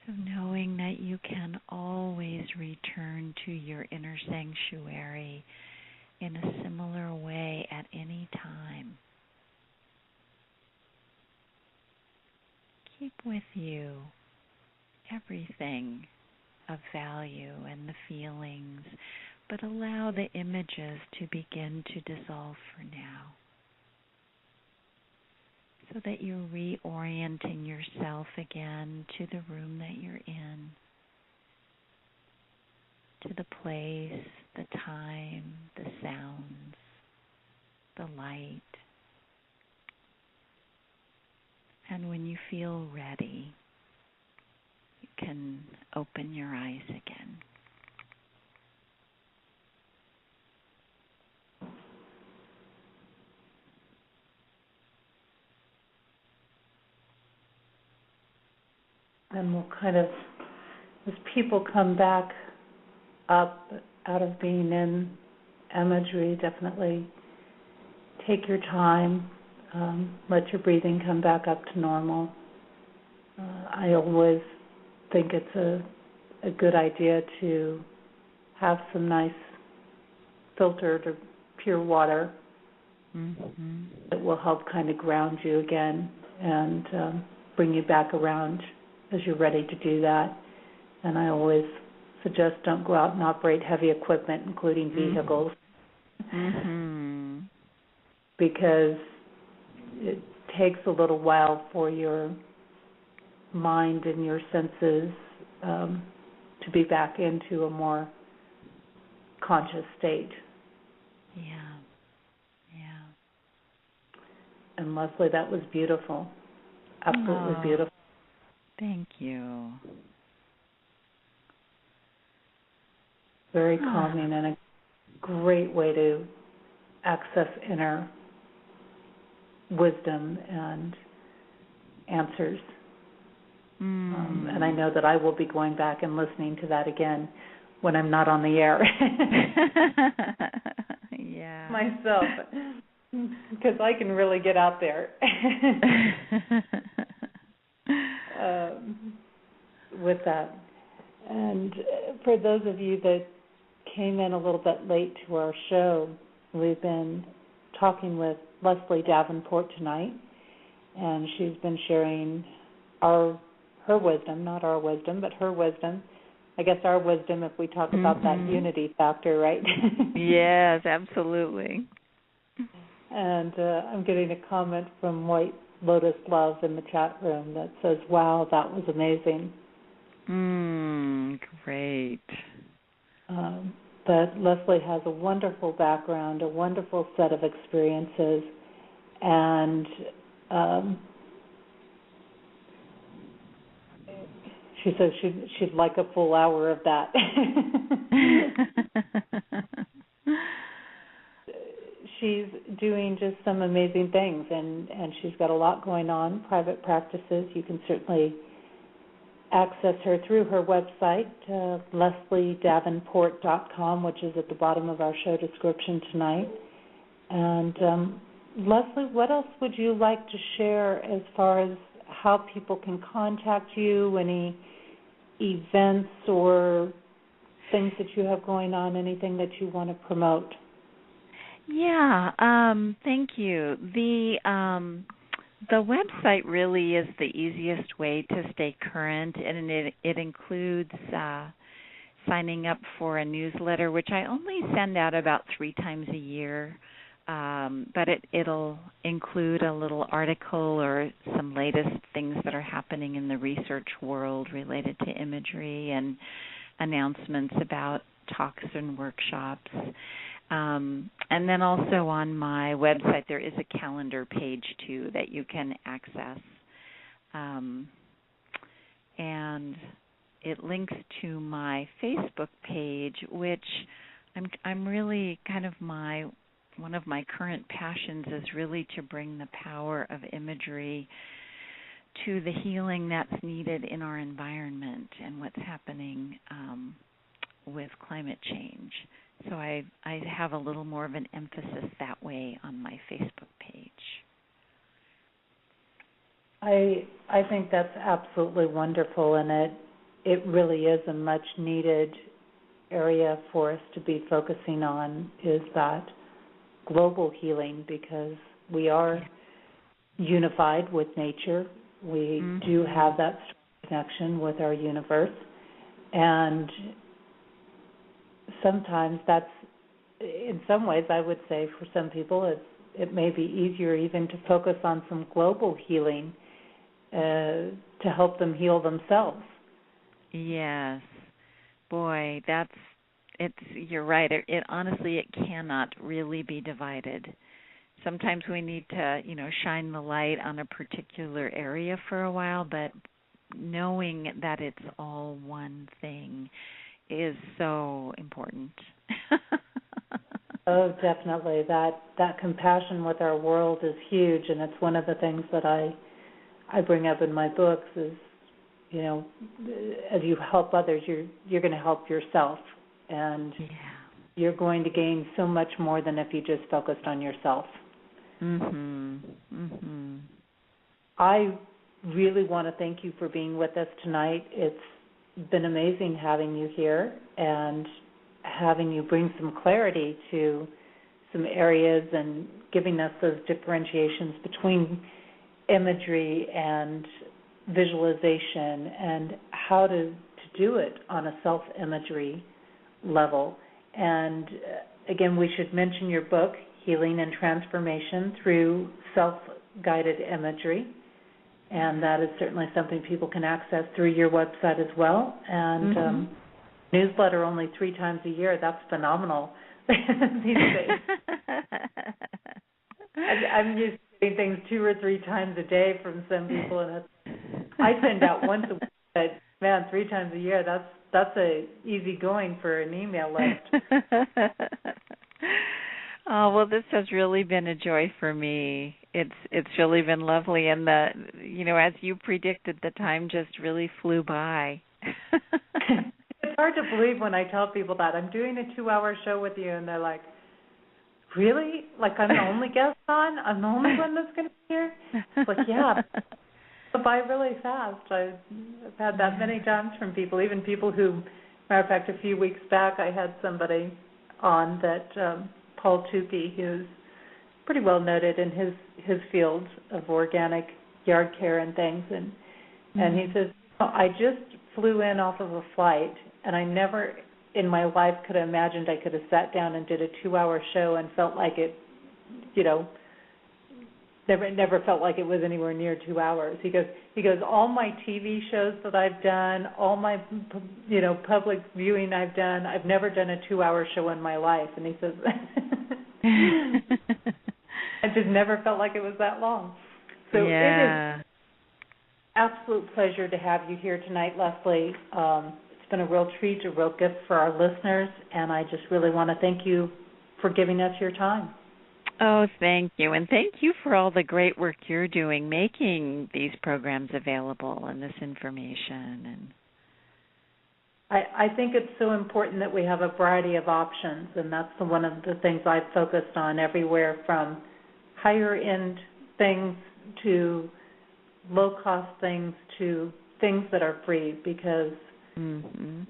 So knowing that you can always return to your inner sanctuary in a similar way at any time. Keep with you everything of value and the feelings, but allow the images to begin to dissolve for now, so that you're reorienting yourself again to the room that you're in, to the place, the time, the sounds, the light. And when you feel ready, you can open your eyes again. And we'll kind of, as people come back up out of being in imagery, definitely take your time, let your breathing come back up to normal. I always think it's a good idea to have some nice filtered or pure water that will help kind of ground you again and bring you back around as you're ready to do that. And I always suggest don't go out and operate heavy equipment, including vehicles, because it takes a little while for your mind and your senses to be back into a more conscious state. Yeah. And Leslie, that was beautiful. Absolutely beautiful. Thank you. Very calming and a great way to access inner wisdom and answers. And I know that I will be going back and listening to that again when I'm not on the air. Yeah. Myself, because I can really get out there with that. And for those of you that came in a little bit late to our show, we've been talking with Leslie Davenport tonight, and she's been sharing her wisdom, not our wisdom, but her wisdom. I guess our wisdom if we talk about that unity factor, right? Yes, absolutely. And I'm getting a comment from White Lotus Love in the chat room that says, wow, that was amazing. Great. But Leslie has a wonderful background, a wonderful set of experiences, and she says she'd like a full hour of that. She's doing just some amazing things, and she's got a lot going on, private practices. You can certainly access her through her website, lesliedavenport.com, which is at the bottom of our show description tonight. And Leslie, what else would you like to share as far as how people can contact you, any events or things that you have going on, anything that you want to promote? Yeah, thank you. The website really is the easiest way to stay current, and it includes signing up for a newsletter, which I only send out about 3 times a year, but it'll include a little article or some latest things that are happening in the research world related to imagery and announcements about talks and workshops. And then also on my website there is a calendar page too that you can access, and it links to my Facebook page, which I'm really kind of one of my current passions is really to bring the power of imagery to the healing that's needed in our environment and what's happening with climate change. So I have a little more of an emphasis that way on my Facebook page. I think that's absolutely wonderful, and it really is a much needed area for us to be focusing on, is that global healing, because we are unified with nature. We do have that strong connection with our universe, and sometimes that's, in some ways, I would say for some people it may be easier even to focus on some global healing to help them heal themselves. Yes. Boy, you're right. It honestly, it cannot really be divided. Sometimes we need to, shine the light on a particular area for a while, but knowing that it's all one thing is so important. Oh, definitely. That compassion with our world is huge, and it's one of the things that I bring up in my books is, as you help others, you're going to help yourself, and you're going to gain so much more than if you just focused on yourself. I really want to thank you for being with us tonight. It's been amazing having you here and having you bring some clarity to some areas and giving us those differentiations between imagery and visualization and how to do it on a self-imagery level. And again, we should mention your book, Healing and Transformation Through Self-Guided Imagery, and that is certainly something people can access through your website as well. And newsletter only 3 times a year, that's phenomenal these days. I'm used to getting things 2 or 3 times a day from some people, and I send out once a week, but man, 3 times a year, that's a easy going for an email list. Oh, well, this has really been a joy for me. It's really been lovely, and as you predicted, the time just really flew by. It's hard to believe when I tell people that I'm doing a 2-hour show with you, and they're like, "Really? Like I'm the only guest on? I'm the only one that's going to be here?" It's like, yeah, it's by really fast. I've had that many times from people, even people who, matter of fact, a few weeks back, I had somebody on that. Paul Tukey, who's pretty well noted in his field of organic yard care and things, and he says, I just flew in off of a flight, and I never in my life could have imagined I could have sat down and did a 2-hour show and felt like it, never felt like it was anywhere near 2 hours. He goes, all my TV shows that I've done, all my, public viewing I've done, I've never done a 2-hour show in my life. And he says, I just never felt like it was that long. So It is an absolute pleasure to have you here tonight, Leslie. It's been a real treat, a real gift for our listeners, and I just really want to thank you for giving us your time. Oh, thank you. And thank you for all the great work you're doing, making these programs available and this information. And I think it's so important that we have a variety of options, and that's one of the things I've focused on, everywhere from higher-end things to low-cost things to things that are free, because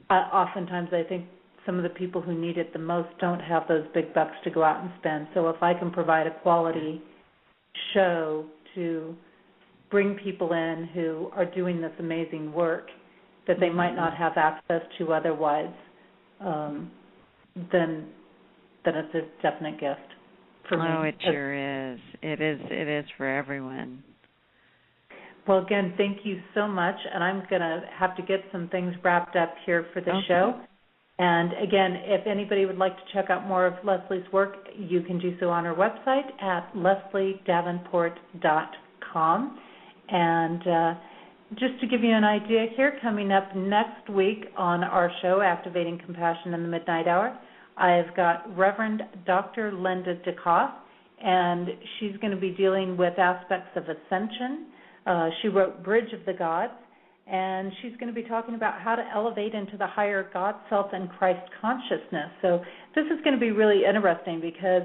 oftentimes I think some of the people who need it the most don't have those big bucks to go out and spend. So if I can provide a quality show to bring people in who are doing this amazing work that they might not have access to otherwise, then it's a definite gift for me. Oh, it sure is. It is for everyone. Well, again, thank you so much, and I'm going to have to get some things wrapped up here for the show. And again, if anybody would like to check out more of Leslie's work, you can do so on her website at lesliedavenport.com. And just to give you an idea here, coming up next week on our show, Activating Compassion in the Midnight Hour, I've got Reverend Dr. Linda DeKoff, and she's going to be dealing with aspects of ascension. She wrote Bridge of the Gods, and she's going to be talking about how to elevate into the higher God, self, and Christ consciousness. So this is going to be really interesting, because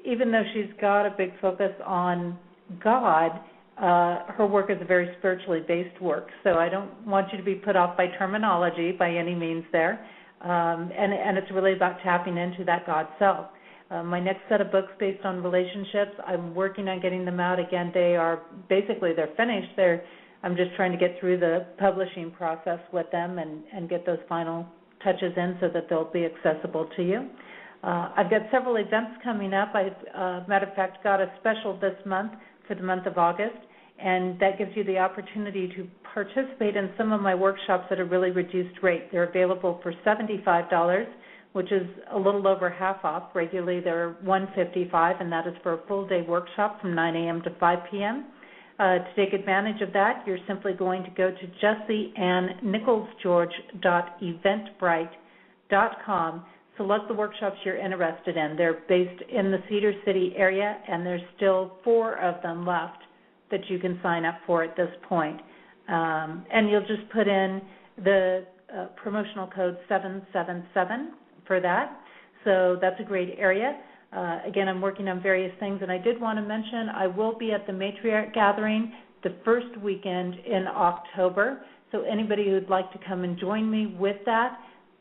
even though she's got a big focus on God, her work is a very spiritually based work, so I don't want you to be put off by terminology by any means there. And it's really about tapping into that God self. My next set of books based on relationships, I'm working on getting them out. Again, they're finished. I'm just trying to get through the publishing process with them and get those final touches in so that they'll be accessible to you. I've got several events coming up. Matter of fact, got a special this month for the month of August, and that gives you the opportunity to participate in some of my workshops at a really reduced rate. They're available for $75, which is a little over half off. Regularly they're $155, and that is for a full-day workshop from 9 a.m. to 5 p.m. To take advantage of that, you're simply going to go to jessieannnicholsgeorge.eventbrite.com. Select the workshops you're interested in. They're based in the Cedar City area, and there's still 4 of them left that you can sign up for at this point. And you'll just put in the promotional code 777 for that. So that's a great area. Again, I'm working on various things, and I did want to mention I will be at the Matriarch Gathering the first weekend in October. So anybody who'd like to come and join me with that,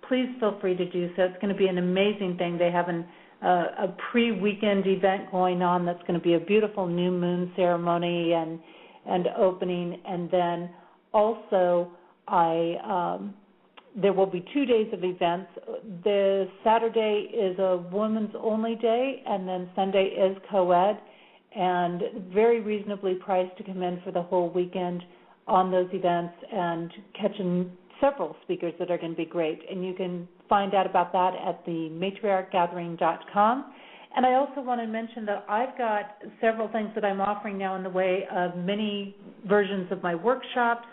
please feel free to do so. It's going to be an amazing thing. They have a pre-weekend event going on that's going to be a beautiful new moon ceremony and opening. And then also there will be 2 days of events. The Saturday is a women's only day, and then Sunday is co-ed, and very reasonably priced to come in for the whole weekend on those events and catching several speakers that are going to be great. And you can find out about that at the matriarchgathering.com. And I also want to mention that I've got several things that I'm offering now in the way of mini versions of my workshops,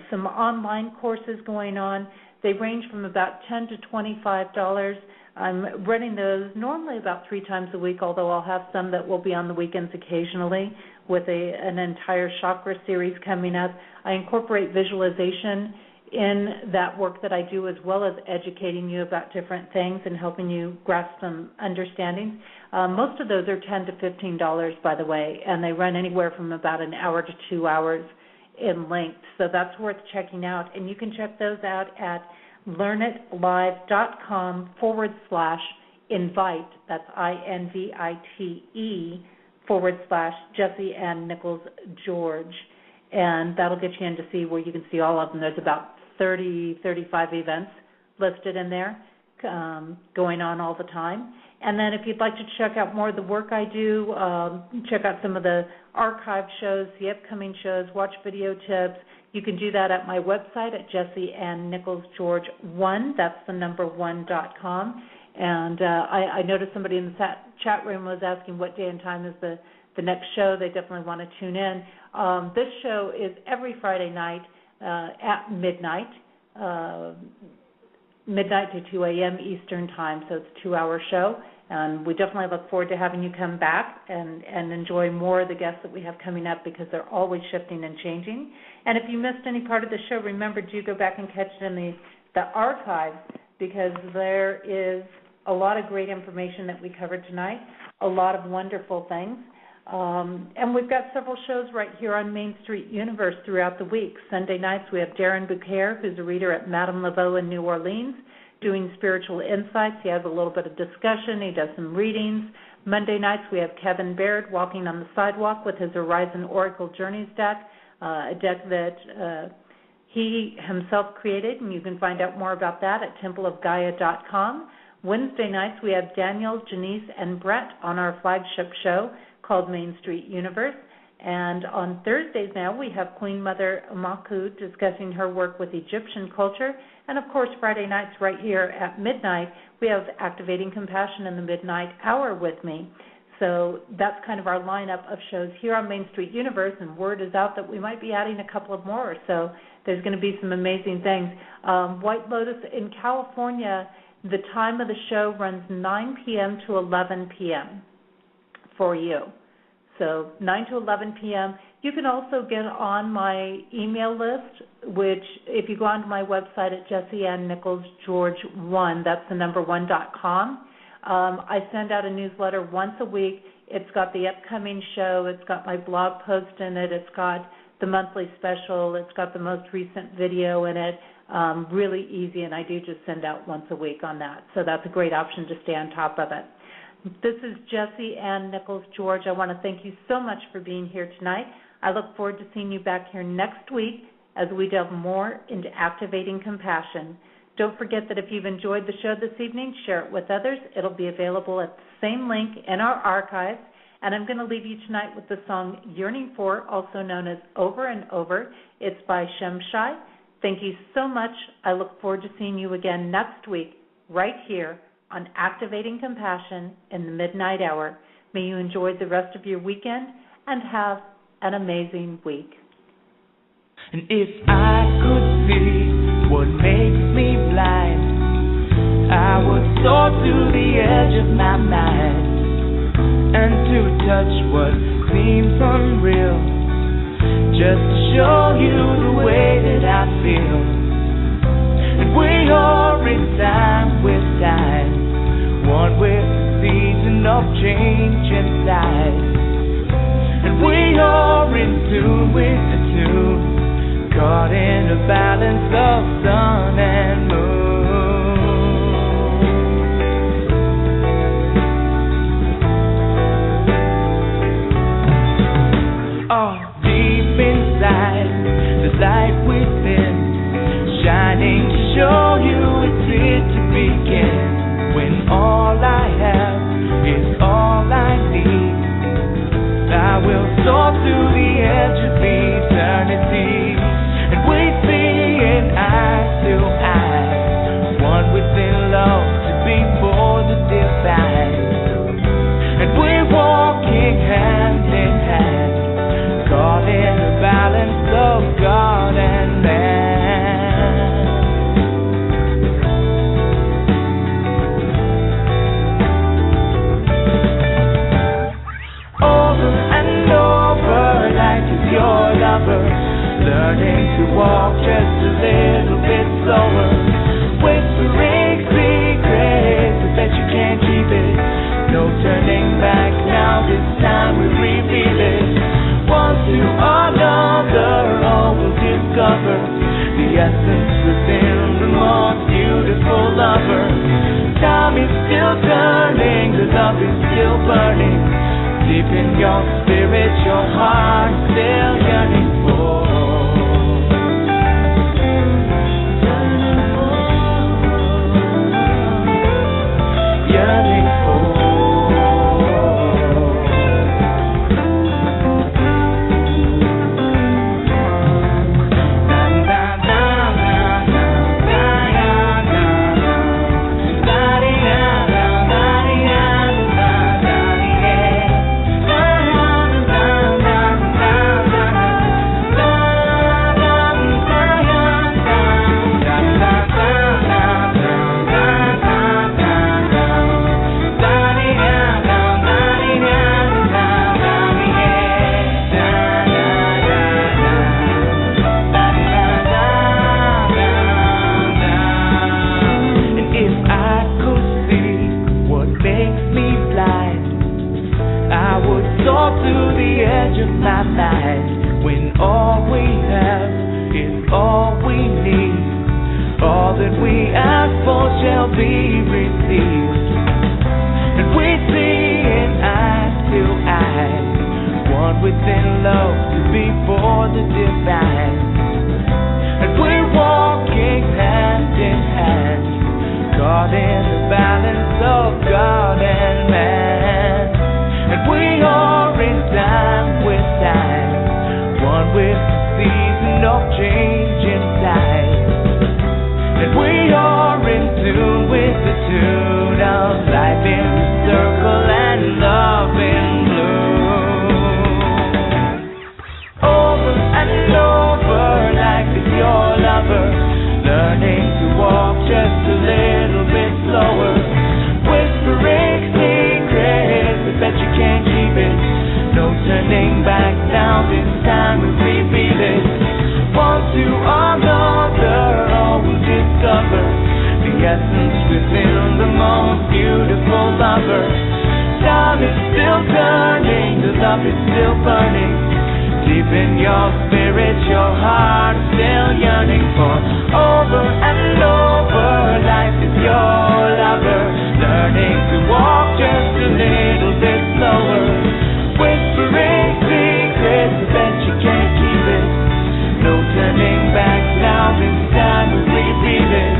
some online courses going on. They range from about $10 to $25. I'm running those normally about 3 times a week, although I'll have some that will be on the weekends occasionally with an entire chakra series coming up. I incorporate visualization in that work that I do, as well as educating you about different things and helping you grasp some understandings. Most of those are $10 to $15, by the way, and they run anywhere from about an hour to 2 hours in length. So that's worth checking out. And you can check those out at learnitlive.com/invite. That's INVITE/Jessie-Ann-Nichols-George. And that'll get you in to see where you can see all of them. There's about 35 events listed in there going on all the time. And then if you'd like to check out more of the work I do, check out some of the archive shows, the upcoming shows, watch video tips, you can do that at my website at jessieannnicholsgeorge1, that's the number 1.com. And I noticed somebody in the chat room was asking what day and time is the next show. They definitely want to tune in. This show is every Friday night at midnight to 2 a.m. Eastern Time, so it's a 2-hour show. And we definitely look forward to having you come back and enjoy more of the guests that we have coming up, because they're always shifting and changing. And if you missed any part of the show, remember, do go back and catch it in the archives, because there is a lot of great information that we covered tonight, a lot of wonderful things. And we've got several shows right here on Main Street Universe throughout the week. Sunday nights we have Darren Bouquet, who's a reader at Madame Laveau in New Orleans, doing spiritual insights. He has a little bit of discussion. He does some readings. Monday nights we have Kevin Baird walking on the sidewalk with his Horizon Oracle Journeys deck, a deck that he himself created, and you can find out more about that at templeofgaia.com. Wednesday nights we have Daniel, Janice, and Brett on our flagship show called Main Street Universe. And on Thursdays now we have Queen Mother Maku discussing her work with Egyptian culture. And, of course, Friday nights right here at midnight, we have Activating Compassion in the Midnight Hour with me. So that's kind of our lineup of shows here on Main Street Universe, and word is out that we might be adding a couple of more. So there's going to be some amazing things. White Lotus in California, the time of the show runs 9 p.m. to 11 p.m. for you. So 9 to 11 p.m. You can also get on my email list, which if you go onto my website at jessieannnicholsgeorge1, that's the number 1.com. I send out a newsletter once a week. It's got the upcoming show. It's got my blog post in it. It's got the monthly special. It's got the most recent video in it. Really easy, and I do just send out once a week on that. So that's a great option to stay on top of it. This is Jessie Ann Nichols. George, I want to thank you so much for being here tonight. I look forward to seeing you back here next week as we delve more into activating compassion. Don't forget that if you've enjoyed the show this evening, share it with others. It'll be available at the same link in our archives. And I'm going to leave you tonight with the song Yearning For, also known as Over and Over. It's by Shemshai. Thank you so much. I look forward to seeing you again next week right here on Activating Compassion in the Midnight Hour. May you enjoy the rest of your weekend and have an amazing week. And if I could see what makes me blind, I would soar to the edge of my mind, and to touch what seems unreal, just to show you the way that I feel. And we are in time with time, one with the season of change inside. And we are in tune with the tune, caught in a balance of sun and moon. Oh, deep inside, the light within, shining to show you it's here to begin. When all I have is all I need, I will soar to the edge of eternity. And we see in eye to eye, one within love to be for the divine. And we're walking hand in hand, caught in the balance of God and man. Over and over, life is your lover, learning to walk just a little bit slower, whispering secrets, I bet you can't keep it. No turning back now, this time we reveal it. One to another, all will discover the essence within the most beautiful lover. Time is still turning, the love is still burning. Deep in your spirit, your heart is still yearning for. Yearning for. When all we have is all we need, all that we ask for shall be received. And we see in eye to eye, one within love to be for the divine. And we're walking hand in hand, caught in the balance of God and man. And we are in time with time, one with the season of change inside. And we are in tune with the tune of life in the circle and love in bloom. Over and over, life is your lover, learning to walk just a little bit slower, whispering secrets, I bet you can't keep it. No turning back now, this time we reveal it. One to another, all will discover the essence within the most beautiful lover. Time is still turning. love is still burning. Deep in your spirit, your heart is still yearning for over and over. Life is your lover, learning to walk just a little bit slower. Whispering secrets, bet you can't keep it. No turning back now, this time we feel it.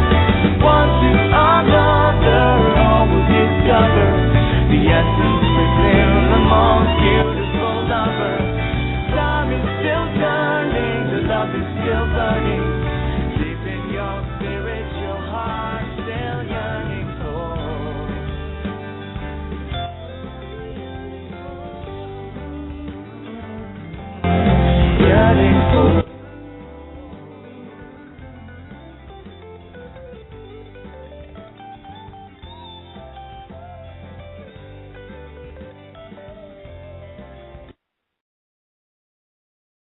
One to another, all will discover the essence within the most beautiful lover. Time is still turning, the love is still burning. Deep in your spirit, your heart still yearning for. Yearning for.